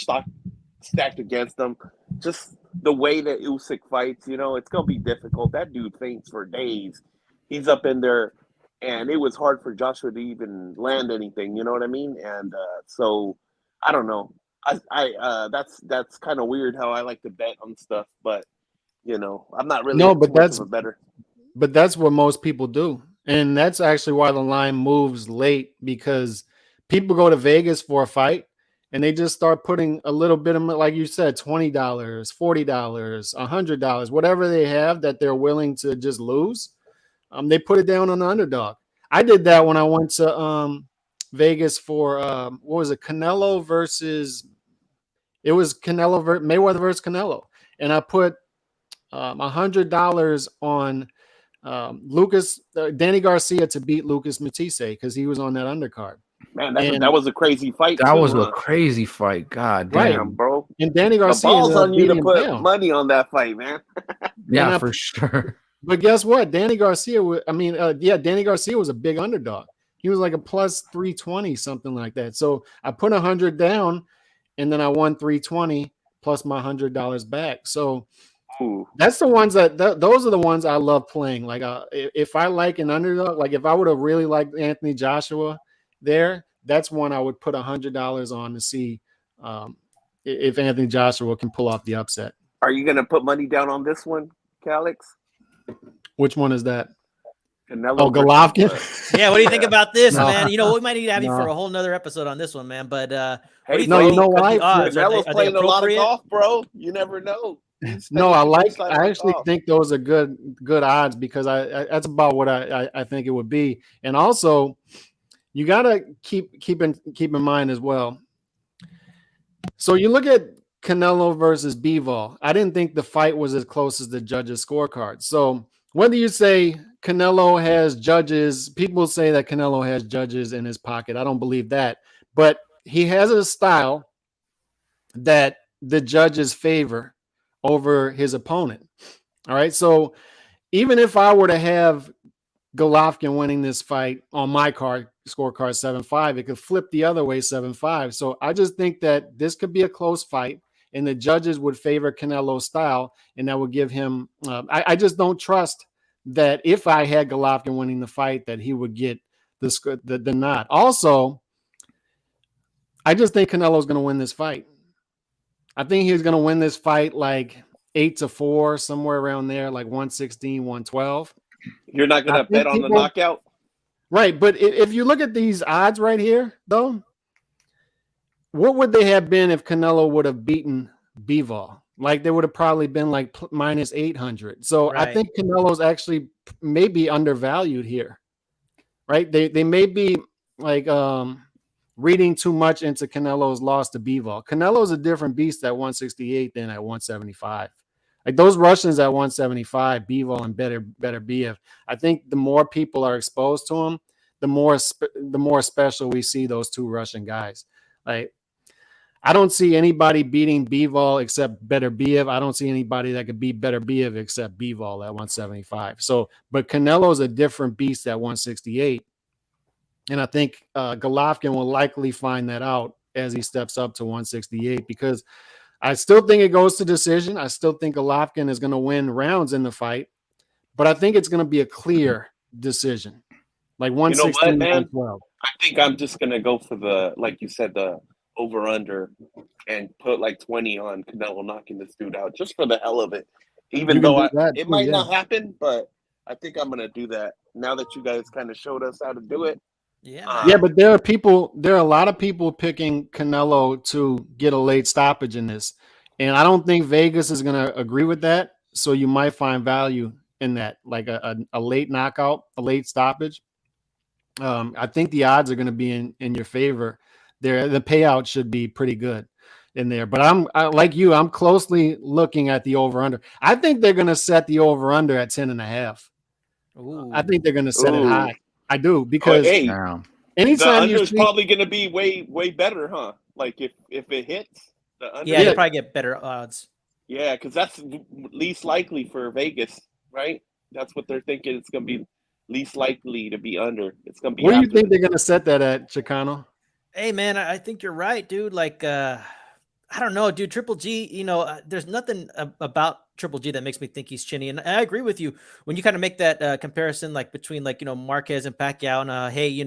stacked against him. Just the way that Usyk fights, you know, it's going to be difficult. That dude faints for days. He's up in there, and it was hard for Joshua to even land anything, you know what I mean? And so, I don't know. That's kind of weird how I like to bet on stuff, but you know, I'm not really much of a bettor. But that's what most people do. And that's actually why the line moves late because people go to Vegas for a fight and they just start putting a little bit of, like you said, $20, $40, $100, whatever they have that they're willing to just lose. They put it down on the underdog. I did that when I went to Vegas for, what was it? Mayweather versus Canelo. And I put $100 on Danny Garcia to beat Lucas Matisse because he was on that undercard. Man, that was a crazy fight. That was a crazy fight. God damn, right, bro. And Danny Garcia, the balls on you to put money on that fight, man. Yeah, for sure. But guess what? Danny Garcia was a big underdog. He was like a plus 320, something like that. So I put 100 down, and then I won 320 plus my $100 back. So that's the ones those are the ones I love playing. Like if I like an underdog, like if I would have really liked Anthony Joshua there, that's one I would put $100 on to see if Anthony Joshua can pull off the upset. Are you going to put money down on this one, Calix? Which one is that? Canelo Golovkin. Yeah, what do you think about this, man? You know, we might need to have you for a whole nother episode on this one, man. But hey, you know why? Canelo's playing a lot of golf, bro. You never know. No, I actually think those are good odds because that's about what I think it would be. And also, you gotta keep in mind as well. So you look at Canelo versus Bivol. I didn't think the fight was as close as the judges' scorecard. So whether you say Canelo has judges, people say that Canelo has judges in his pocket. I don't believe that, but he has a style that the judges favor over his opponent. All right. So even if I were to have Golovkin winning this fight on my scorecard 7-5, it could flip the other way 7-5. So I just think that this could be a close fight and the judges would favor Canelo's style and that would give him I just don't trust that if I had Golovkin winning the fight that he would get the nod. Also, I just think Canelo's going to win this fight. I think he's going to win this fight like 8-4, somewhere around there, like 116, 112. You're not going to bet on the knockout? Right. But if you look at these odds right here, though, what would they have been if Canelo would have beaten Bivol? Like they would have probably been like minus 800. So I Right. think Canelo's actually maybe undervalued here, right? They may be like reading too much into Canelo's loss to Bivol. Canelo's a different beast at 168 than at 175. Like those Russians at 175, Bivol and better Biev. I think the more people are exposed to him, the more special we see those two Russian guys. Like I don't see anybody beating Bivol except Better Biev. I don't see anybody that could beat Better Biev except Bivol at 175. So, but Canelo's a different beast at 168. And I think Golovkin will likely find that out as he steps up to 168 because I still think it goes to decision. I still think Golovkin is going to win rounds in the fight, but I think it's going to be a clear decision. Like You know what, 116, man? 112. I think I'm just gonna go for the, like you said, the over under, and put like 20 on Canelo knocking this dude out just for the hell of it. Even You can though do that it too, might yeah. not happen, but I think I'm gonna do that now that you guys kind of showed us how to do it. Yeah. Yeah, but there are a lot of people picking Canelo to get a late stoppage in this. And I don't think Vegas is going to agree with that. So you might find value in that, like a late knockout, a late stoppage. I think the odds are going to be in your favor there. The payout should be pretty good in there. But like you, I'm closely looking at the over under. I think they're going to set the over under at 10.5. I think they're going to set it Ooh. high. I do Oh, because hey, Now, the anytime under you is see, probably gonna be way better, huh? Like if it hits the under, Yeah, Yeah. you probably get better odds. yeah, because that's least likely for Vegas, right? That's what they're thinking. It's gonna be least likely to be under. It's gonna be where do you after think the they're going to set that at, Chicano? Hey, man, I think you're right, dude. Like, I don't know, dude. Triple G, there's nothing about Triple G that makes me think he's chinny. And I agree with you when you kind of make that comparison, like between like Marquez and Pacquiao. And hey,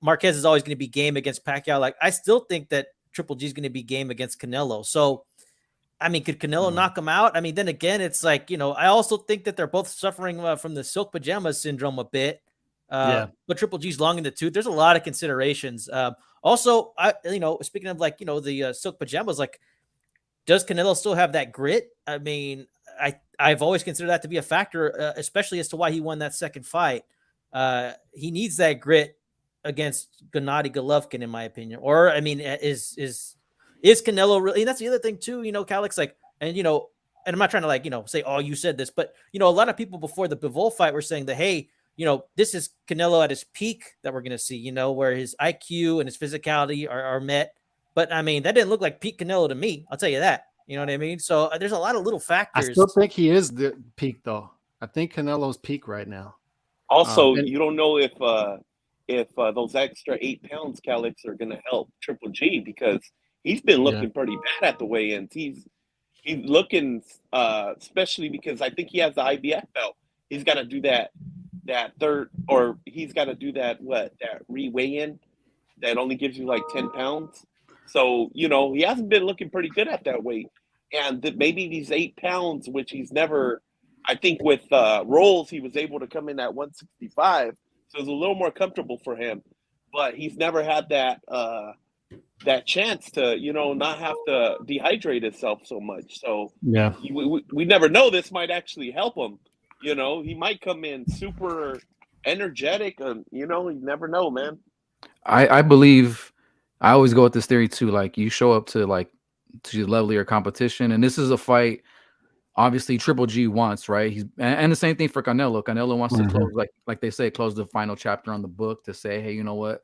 Marquez is always going to be game against Pacquiao. Like, I still think that Triple G is going to be game against Canelo. So, I mean, could Canelo knock him out? I mean, then again, it's like I also think that they're both suffering from the silk pajamas syndrome a bit. Yeah. But Triple G's long in the tooth. There's a lot of considerations. Also, speaking of like the silk pajamas, like, does Canelo still have that grit? I mean, I've always considered that to be a factor, especially as to why he won that second fight. He needs that grit against Gennady Golovkin, in my opinion. Or I mean, is Canelo really? And that's the other thing too. Calix, like, and and I'm not trying to like say, oh, you said this, but a lot of people before the Bivol fight were saying that, hey, this is Canelo at his peak that we're going to see, where his IQ and his physicality are met. But I mean, that didn't look like peak Canelo to me. I'll tell you that. You know what I mean? So there's a lot of little I factors. still think he is the peak, though. I think Canelo's peak right now. Also, and- you don't know if those extra 8 pounds, Calix, are going to help Triple G because he's been looking pretty bad at the weigh-ins. He's looking, especially because I think he has the IBF belt. He's got to do that third, or he's got to do that re-weigh-in that only gives you like 10 pounds. So he hasn't been looking pretty good at that weight, and maybe these 8 pounds, which he's never. I think with Rolls, he was able to come in at 165, so it's a little more comfortable for him. But he's never had that chance to, not have to dehydrate himself so much. So yeah, we never know. This might actually help him. He might come in super energetic, and you never know, man. I believe I always go with this theory too. Like you show up to the level of your competition, and this is a fight. Obviously, Triple G wants, right? And the same thing for Canelo. Canelo wants to close, like they say, close the final chapter on the book to say, hey, you know what?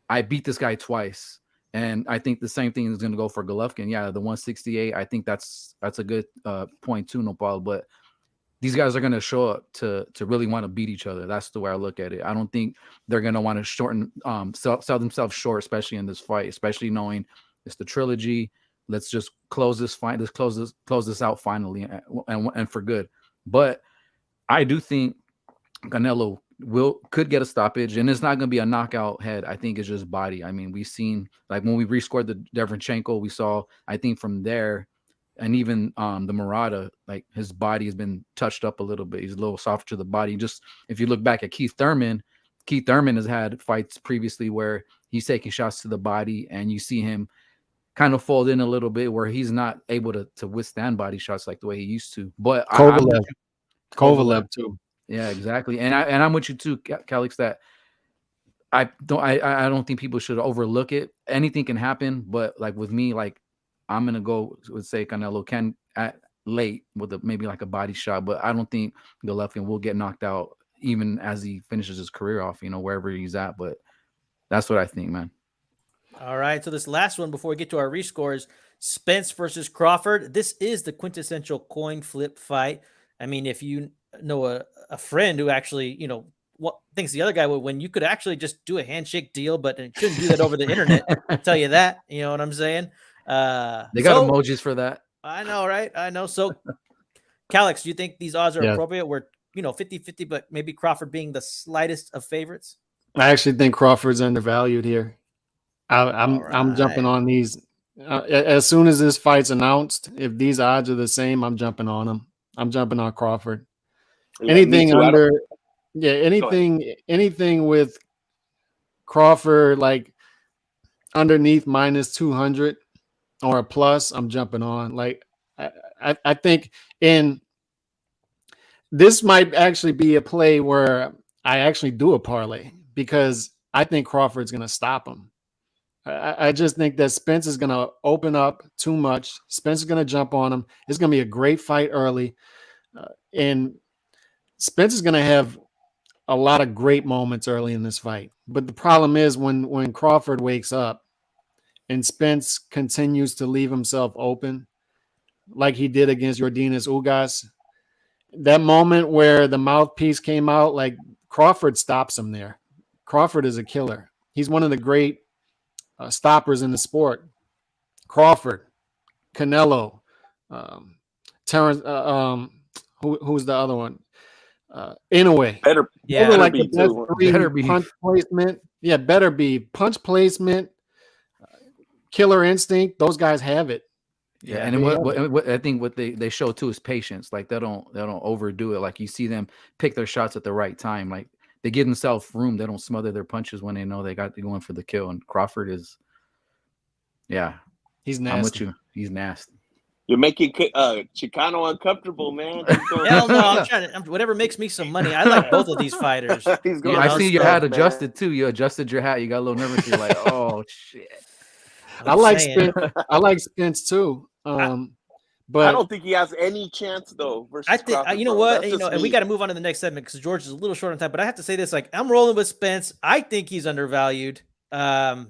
I beat this guy twice. And I think the same thing is going to go for Golovkin. Yeah, the 168. I think that's a good point too, no problem. But these guys are going to show up to really want to beat each other. That's the way I look at it. I don't think they're going to want to shorten, sell themselves short, especially in this fight, especially knowing it's the trilogy. Let's just close this fight. Let's close this out finally, and for good. But I do think Canelo could get a stoppage, and it's not going to be a knockout head. I think it's just body. I mean, we've seen like when we rescored the Derevyanchenko, we saw I think from there, and even the Murata, like his body has been touched up a little bit. He's a little softer to the body. Just if you look back at Keith Thurman has had fights previously where he's taking shots to the body, and you see him kind of fold in a little bit where he's not able to withstand body shots like the way he used to. But Kovalev too. Yeah, exactly. And I'm with you too, Calix, that I don't think people should overlook it. Anything can happen, but like with me, like I'm gonna go with say Canelo can at late with maybe like a body shot, but I don't think Golovkin will get knocked out even as he finishes his career off, wherever he's at. But that's what I think, man. All right. So this last one before we get to our rescores, Spence versus Crawford. This is the quintessential coin flip fight. I mean, if you know a friend who actually, what thinks the other guy would win, you could actually just do a handshake deal, but you shouldn't do that over the internet. I'll tell you that. You know what I'm saying? They got emojis for that. I know, right? I know. So, Calix, do you think these odds are appropriate? We're 50-50, but maybe Crawford being the slightest of favorites. I actually think Crawford's undervalued here. I'm jumping on these as soon as this fight's announced. If these odds are the same, I'm jumping on them. I'm jumping on Crawford. Yeah, anything with Crawford like underneath minus 200 or a plus, I'm jumping on. Like I think this might actually be a play where I actually do a parlay because I think Crawford's going to stop him. I just think that Spence is going to open up too much. Spence is going to jump on him. It's going to be a great fight early. And Spence is going to have a lot of great moments early in this fight. But the problem is when Crawford wakes up and Spence continues to leave himself open like he did against Yordenis Ugas, that moment where the mouthpiece came out, like Crawford stops him there. Crawford is a killer. He's one of the great stoppers in the sport. Crawford, Canelo, Terrence, who's the other one? Inoue. Better like be the best too. three Better be. punch placement. Yeah, better be punch placement. Killer instinct. Those guys have it. Yeah, and what I think what they show too is patience. Like they don't overdo it. Like you see them pick their shots at the right time. Like they give themselves room. They don't smother their punches when they know they got to go in for the kill. And Crawford is, he's nasty. I'm with you. He's nasty. You're making Chicano uncomfortable, man. Hell no, I'm trying to. Whatever makes me some money. I like both of these fighters. I see your hat adjusted too. You adjusted your hat. You got a little nervous. You're like, oh shit. I like Spence too. But I don't think he has any chance though. I think you know what, and we got to move on to the next segment because George is a little short on time. But I have to say this: like, I'm rolling with Spence. I think he's undervalued, man.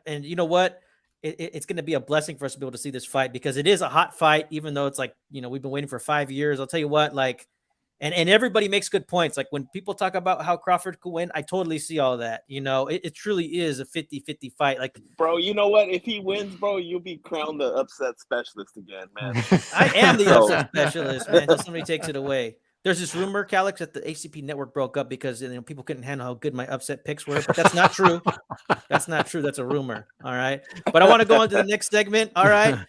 And you know what? It's going to be a blessing for us to be able to see this fight because it is a hot fight, even though it's like we've been waiting for 5 years. I'll tell you what, like. And everybody makes good points. Like when people talk about how Crawford could win, I totally see all that. It truly is a 50-50 fight. Like, bro, you know what? If he wins, bro, you'll be crowned the upset specialist again, man. I am the upset specialist, man, until somebody takes it away. There's this rumor, Calix, that the ACP network broke up because people couldn't handle how good my upset picks were. But that's not true. That's not true. That's a rumor. All right. But I want to go on to the next segment. All right.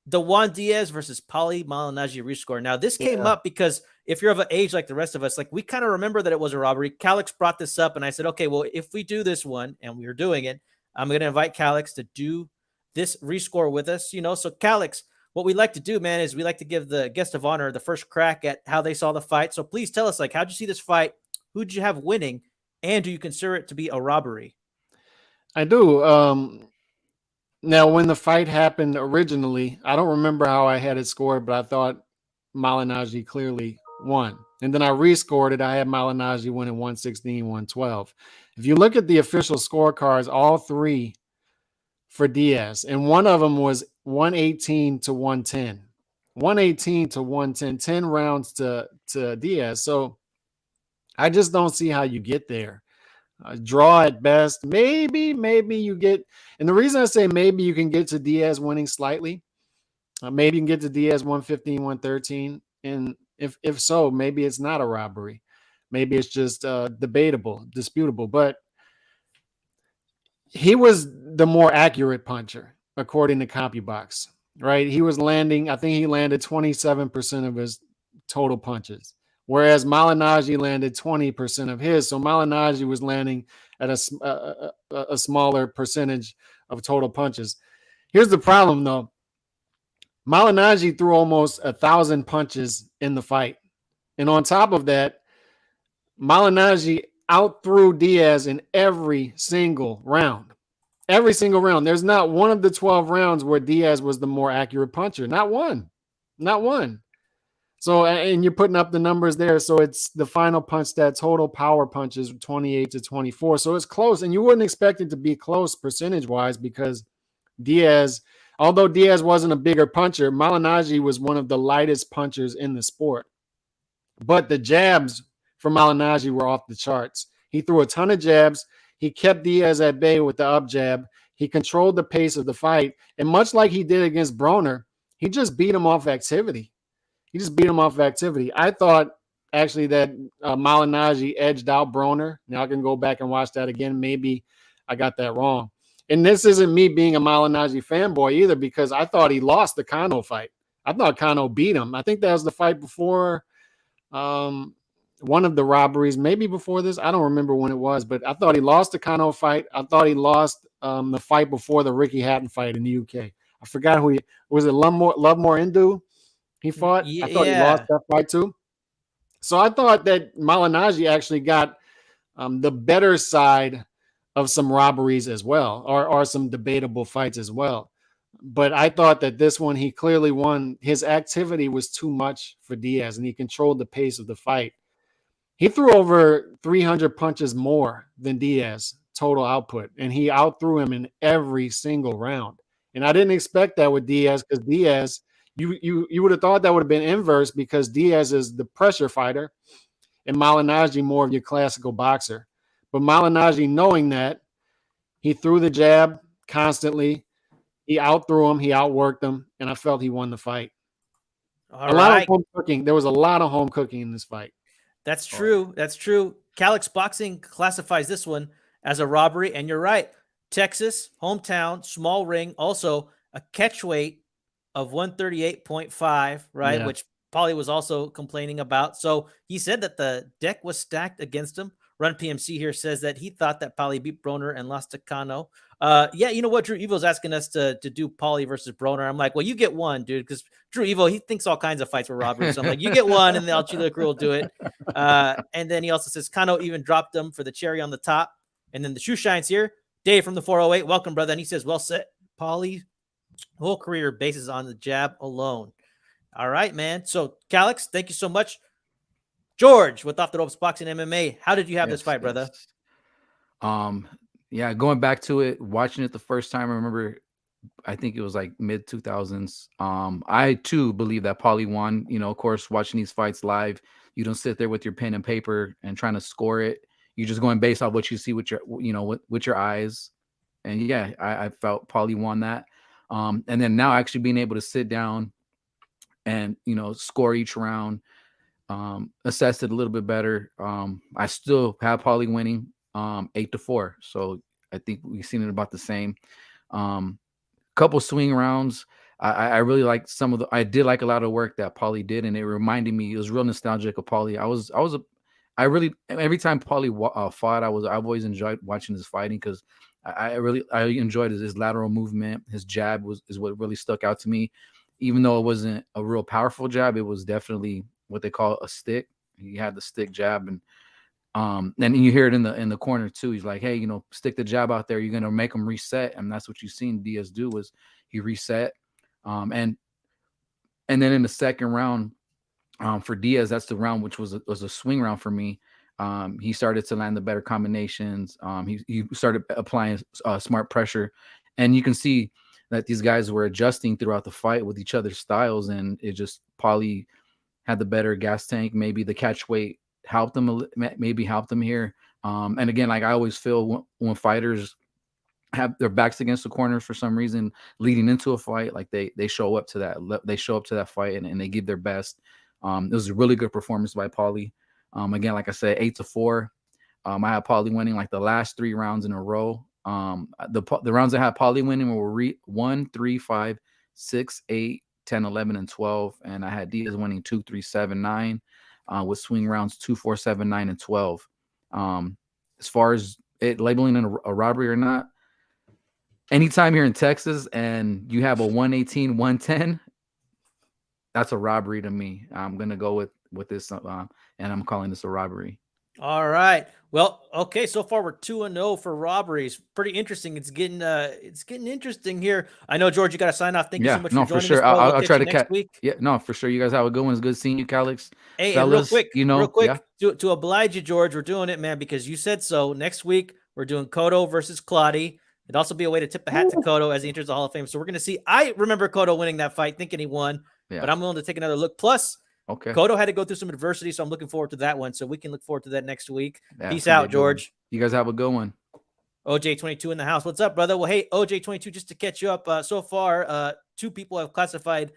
The Juan Diaz versus Paulie Malignaggi rescore. Now, this came up because if you're of an age like the rest of us, like we kind of remember that it was a robbery. Calix brought this up, and I said, okay, well, if we do this one, and we were doing it, I'm going to invite Calix to do this rescore with us. So Calix, what we like to do, man, is we like to give the guest of honor the first crack at how they saw the fight. So please tell us, like, how'd you see this fight? Who'd you have winning? And do you consider it to be a robbery? I do. Now, when the fight happened originally, I don't remember how I had it scored, but I thought Malignaggi clearly won. And then I rescored it. I had Malignaggi winning 116, 112. If you look at the official scorecards, all three for Diaz, and one of them was 118 to 110. 118 to 110, 10 rounds to Diaz. So I just don't see how you get there. Draw at best. Maybe you get, and the reason I say maybe you can get to Diaz winning slightly, maybe you can get to Diaz 115, 113. And if so, maybe it's not a robbery. Maybe it's just debatable, disputable. But he was the more accurate puncher, according to CompuBox, right? He was landing, I think he landed 27% of his total punches, whereas Malignaggi landed 20% of his. So Malignaggi was landing at a smaller percentage of total punches. Here's the problem, though. Malignaggi threw almost 1,000 punches in the fight. And on top of that, Malignaggi outthrew Diaz in every single round. Every single round. There's not one of the 12 rounds where Diaz was the more accurate puncher. Not one. Not one. So, and you're putting up the numbers there. So it's the final punch stat, total power punches 28-24. So it's close. And you wouldn't expect it to be close percentage-wise because Diaz, although Diaz wasn't a bigger puncher, Malignaggi was one of the lightest punchers in the sport. But the jabs for Malignaggi were off the charts. He threw a ton of jabs. He kept Diaz at bay with the up jab. He controlled the pace of the fight. And much like he did against Broner, he just beat him off activity. I thought actually that Malignaggi edged out Broner. Now I can go back and watch that again. Maybe I got that wrong. And this isn't me being a Malignaggi fanboy either, because I thought he lost the Kano fight. I thought Kano beat him. I think that was the fight before one of the robberies, maybe before this. I don't remember when it was, but I thought he lost the Kano fight. I thought he lost the fight before the Ricky Hatton fight in the UK. I forgot who he was. It Lovemore Indu he fought? I thought he lost that fight too. So I thought that Malignaggi actually got the better side of some robberies as well, or some debatable fights as well. But I thought that this one, he clearly won. His activity was too much for Diaz, and he controlled the pace of the fight. He threw over 300 punches more than Diaz total output, and he outthrew him in every single round. And I didn't expect that with Diaz, because Diaz, you would have thought that would have been inverse, because Diaz is the pressure fighter and Malignaggi more of your classical boxer. But Malignaggi, knowing that, he threw the jab constantly. He outthrew him. He outworked him. And I felt he won the fight. All right. Lot of home cooking. There was a lot of home cooking in this fight. That's true. That's true. CalixBoxing classifies this one as a robbery. And you're right. Texas, hometown, small ring. Also a catch weight of 138.5, right? Yeah. Which Paulie was also complaining about. So he said that the deck was stacked against him. Run PMC here says that he thought that Paulie beat Broner and lost to Kano. Yeah, you know what? Drew Evo's asking us to do Paulie versus Broner. I'm like, well, you get one, dude, because Drew Evo, he thinks all kinds of fights were robbery. So I'm like, you get one, and the Chile Crew will do it. And then he also says Kano even dropped him for the cherry on the top. And then the shoe shines here. Dave from the 408, welcome, brother. And he says, well said, Paulie. Whole career bases on the jab alone. All right, man. So, Calix, thank you so much. George, with Off the Ropes Boxing MMA, how did you have this fight, brother? Yeah, going back to it, watching it the first time, I remember, I think it was like mid 2000s. I too believe that Paulie won. You know, of course, watching these fights live, you don't sit there with your pen and paper and trying to score it. You're just going based off what you see with your, with your eyes. And yeah, I felt Paulie won that. And then now actually being able to sit down and, score each round, assess it a little bit better. I still have Paulie winning 8-4. So I think we've seen it about the same. Couple swing rounds. I really like I did like a lot of work that Paulie did, and it reminded me, it was real nostalgic of Paulie. Every time Paulie fought, I've always enjoyed watching his fighting, because I enjoyed his lateral movement. His jab is what really stuck out to me. Even though it wasn't a real powerful jab, it was definitely what they call a stick. He had the stick jab, and you hear it in the corner too. He's like, hey, stick the jab out there. You're gonna make him reset, and that's what you've seen Diaz do, was he reset. And then in the second round, for Diaz, that's the round which was a swing round for me. He started to land the better combinations. He started applying smart pressure, and you can see that these guys were adjusting throughout the fight with each other's styles, and it just, Paulie had the better gas tank. Maybe the catch weight helped him here. And again, like I always feel when fighters have their backs against the corner for some reason leading into a fight, like they show up to that fight and they give their best. It was a really good performance by Paulie. Again, like I said, 8-4. I had Paulie winning like the last 3 rounds in a row. The rounds I had Paulie winning were 1, 3, 5, 6, 8, 10, 11, and 12. And I had Diaz winning 2, 3, 7, 9. with swing rounds 2, 4, 7, 9, and 12. As far as it labeling a robbery or not, anytime here in Texas and you have a 118, 110, that's a robbery to me. I'm gonna go with this, and I'm calling this a robbery. All right. Well, okay. So far, we're 2-0 for robberies. Pretty interesting. It's getting interesting here. I know, George, you got to sign off. Thank you so much for joining us, bro. I'll We'll try catch to you next week. Yeah, no, for sure. You guys have a good one. It's good seeing you, Calix. Hey, fellas. And real quick, yeah. to oblige you, George, we're doing it, man, because you said so. Next week, we're doing Cotto versus Claudia. It'd also be a way to tip a hat to Cotto as he enters the Hall of Fame. So we're going to see. I remember Cotto winning that fight, thinking he won, but I'm willing to take another look. Plus, okay, Cotto had to go through some adversity, so I'm looking forward to that one. So we can look forward to that next week. Yeah, Peace out, George. You guys have a good one. OJ22 in the house. What's up, brother? Well, hey, OJ22, just to catch you up, so far, 2 people have classified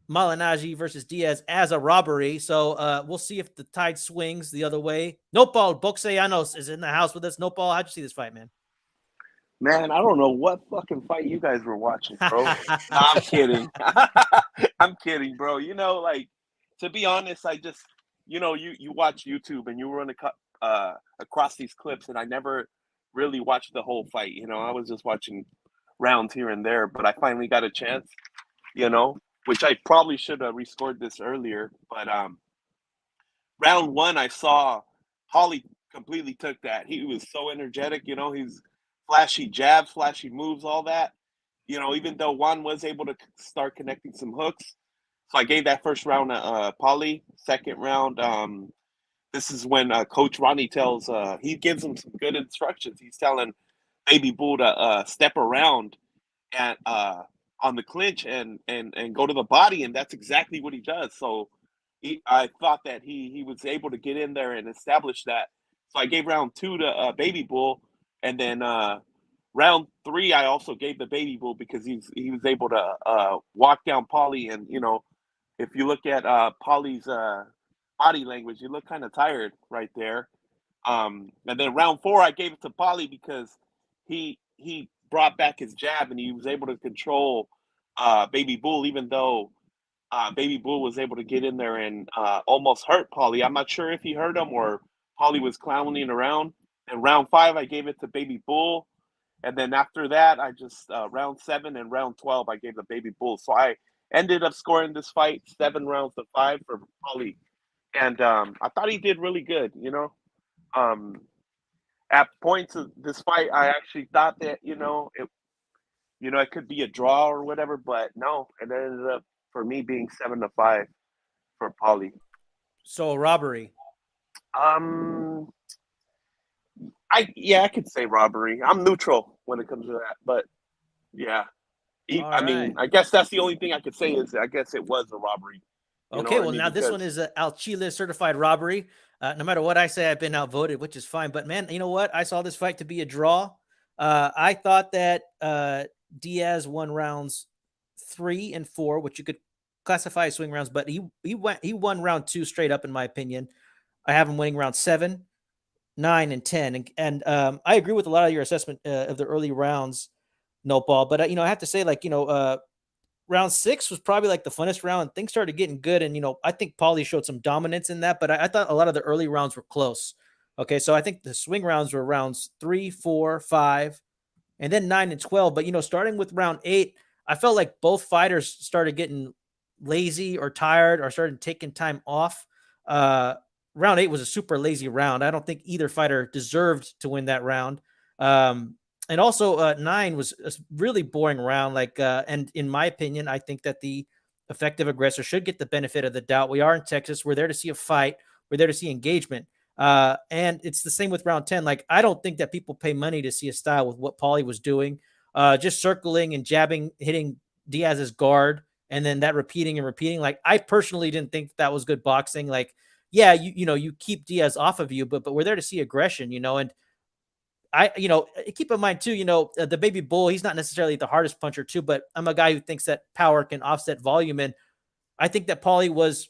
Malignaggi versus Diaz as a robbery. So we'll see if the tide swings the other way. Nopal Boxeanos is in the house with us. Nopal, how'd you see this fight, man? Man, I don't know what fucking fight you guys were watching, bro. Nah, I'm kidding. I'm kidding, bro. You know, like, to be honest, I just, you know, you watch YouTube and you run across these clips, and I never really watched the whole fight. You know, I was just watching rounds here and there, but I finally got a chance, you know, which I probably should have rescored this earlier. But round 1, I saw Paulie completely took that. He was so energetic, you know, he's flashy jabs, flashy moves, all that. You know, even though Juan was able to start connecting some hooks. So I gave that first round to Paulie. Second round, this is when Coach Ronnie he gives him some good instructions. He's telling Baby Bull to step around and on the clinch and go to the body, and that's exactly what he does. So I thought that he was able to get in there and establish that. So I gave round 2 to Baby Bull, and then round 3 I also gave the Baby Bull because he was able to walk down Paulie, and you know, if you look at Paulie's body language, you look kind of tired right there. And then round 4 I gave it to Paulie because he brought back his jab and he was able to control Baby Bull, even though Baby Bull was able to get in there and almost hurt Paulie. I'm not sure if he hurt him or Paulie was clowning around. And round 5 I gave it to Baby Bull. And then after that, I just round 7 and round 12 I gave the Baby Bull. So I ended up scoring this fight 7 rounds to 5 for Paulie. And I thought he did really good, you know. At points of this fight, I actually thought that, it could be a draw or whatever, but no, it ended up for me being 7-5 for Paulie. So robbery. I could say robbery. I'm neutral when it comes to that, but yeah. I mean, I guess that's the only thing I could say is I guess it was a robbery. Okay, well, now this one is a Al Chile certified robbery. No matter what I say, I've been outvoted, which is fine. But man, you know what? I saw this fight to be a draw. I thought that Diaz won rounds 3 and 4, which you could classify as swing rounds, but he won round 2 straight up, in my opinion. I have him winning round 7, 9, and 10. And I agree with a lot of your assessment of the early rounds, Nopal. But I have to say, round 6 was probably like the funnest round. Things started getting good. And, I think Paulie showed some dominance in that, but I thought a lot of the early rounds were close. Okay. So I think the swing rounds were rounds 3, 4, 5, and then 9 and 12. But, starting with round 8, I felt like both fighters started getting lazy or tired or started taking time off. Round 8 was a super lazy round. I don't think either fighter deserved to win that round. And also 9 was a really boring round. And in my opinion, I think that the effective aggressor should get the benefit of the doubt. We are in Texas. We're there to see a fight. We're there to see engagement. And it's the same with round 10. I don't think that people pay money to see a style with what Paulie was doing, just circling and jabbing, hitting Diaz's guard, and then that repeating and repeating. I personally didn't think that was good boxing. Yeah, you keep Diaz off of you, but we're there to see aggression, and I keep in mind too, the Baby Bull, he's not necessarily the hardest puncher too, but I'm a guy who thinks that power can offset volume. And I think that Paulie was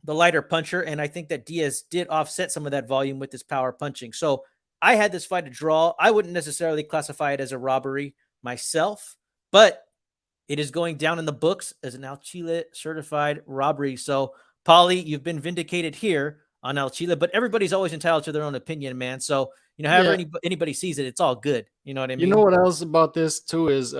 the lighter puncher. And I think that Diaz did offset some of that volume with his power punching. So I had this fight a draw. I wouldn't necessarily classify it as a robbery myself, but it is going down in the books as an Al Chile certified robbery. So Paulie, you've been vindicated here on El Chile, but everybody's always entitled to their own opinion, man. So, however anybody sees it, it's all good. You know what I mean? You know what else about this too is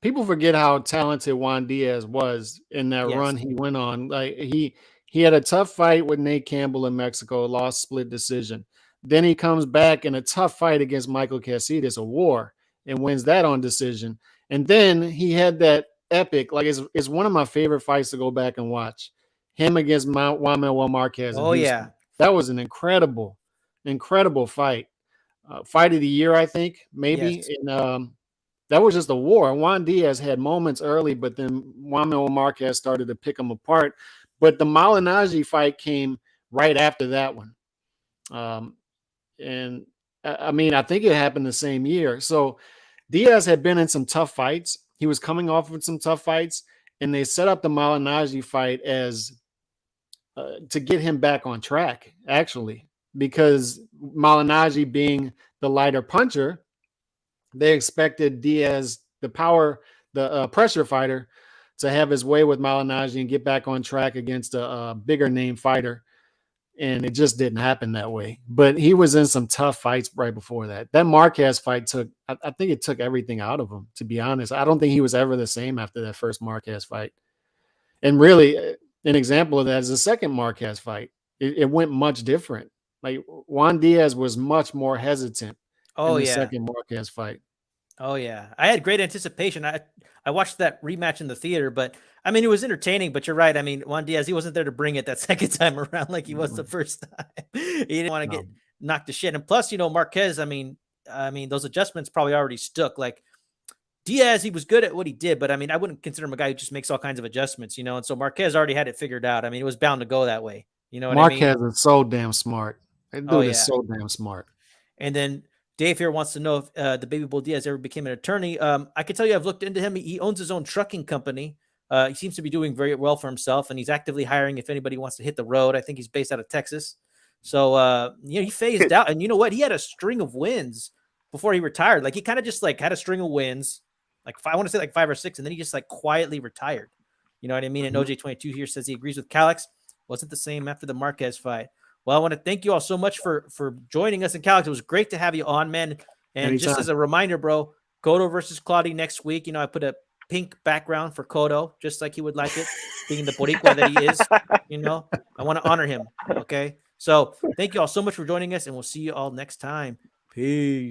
people forget how talented Juan Diaz was in that run he went on. Like he had a tough fight with Nate Campbell in Mexico, lost split decision. Then he comes back in a tough fight against Michael Casitas, a war, and wins that on decision. And then he had that epic, like it's one of my favorite fights to go back and watch. Him against Juan Manuel Marquez. Oh yeah, that was an incredible fight. Fight of the year, I think, maybe. Yes. And that was just a war. Juan Diaz had moments early, but then Juan Manuel Marquez started to pick him apart. But the Malignaggi fight came right after that one. And I mean, I think it happened the same year. So Diaz had been in some tough fights. He was coming off of some tough fights, and they set up the Malignaggi fight as to get him back on track, actually, because Malignaggi being the lighter puncher, they expected Diaz, the pressure fighter, to have his way with Malignaggi and get back on track against a bigger name fighter. And it just didn't happen that way. But he was in some tough fights right before that. That Marquez fight I think it took everything out of him, to be honest. I don't think he was ever the same after that first Marquez fight. And really, an example of that is the second Marquez fight. It went much different. Like Juan Diaz was much more hesitant in the second Marquez fight. Oh yeah, I had great anticipation. I watched that rematch in the theater, but I mean it was entertaining. But you're right. I mean Juan Diaz, he wasn't there to bring it that second time around like he was the first time. He didn't want to get knocked to shit. And plus, Marquez. I mean those adjustments probably already stuck. Like Diaz, he was good at what he did, but I mean I wouldn't consider him a guy who just makes all kinds of adjustments. And so Marquez already had it figured out. I mean it was bound to go that way. You know what I mean? Marquez is so damn smart. That dude is so damn smart. And then Dave here wants to know if the Baby Bull Diaz ever became an attorney. I can tell you I've looked into him. He owns his own trucking company. He seems to be doing very well for himself, and he's actively hiring if anybody wants to hit the road. I think he's based out of Texas. So, he phased out. And you know what? He had a string of wins before he retired. Like, he kind of just, had a string of wins. I want to say 5 or 6, and then he just, quietly retired. You know what I mean? And OJ22 here says he agrees with Calix. Wasn't the same after the Marquez fight. Well, I want to thank you all so much for joining us in Calix. It was great to have you on, man. And Anytime. Just as a reminder, bro, Cotto versus Claudio next week. I put a pink background for Cotto, just like he would like it, being the Boricua that he is. I want to honor him. Okay. So thank you all so much for joining us, and we'll see you all next time. Peace.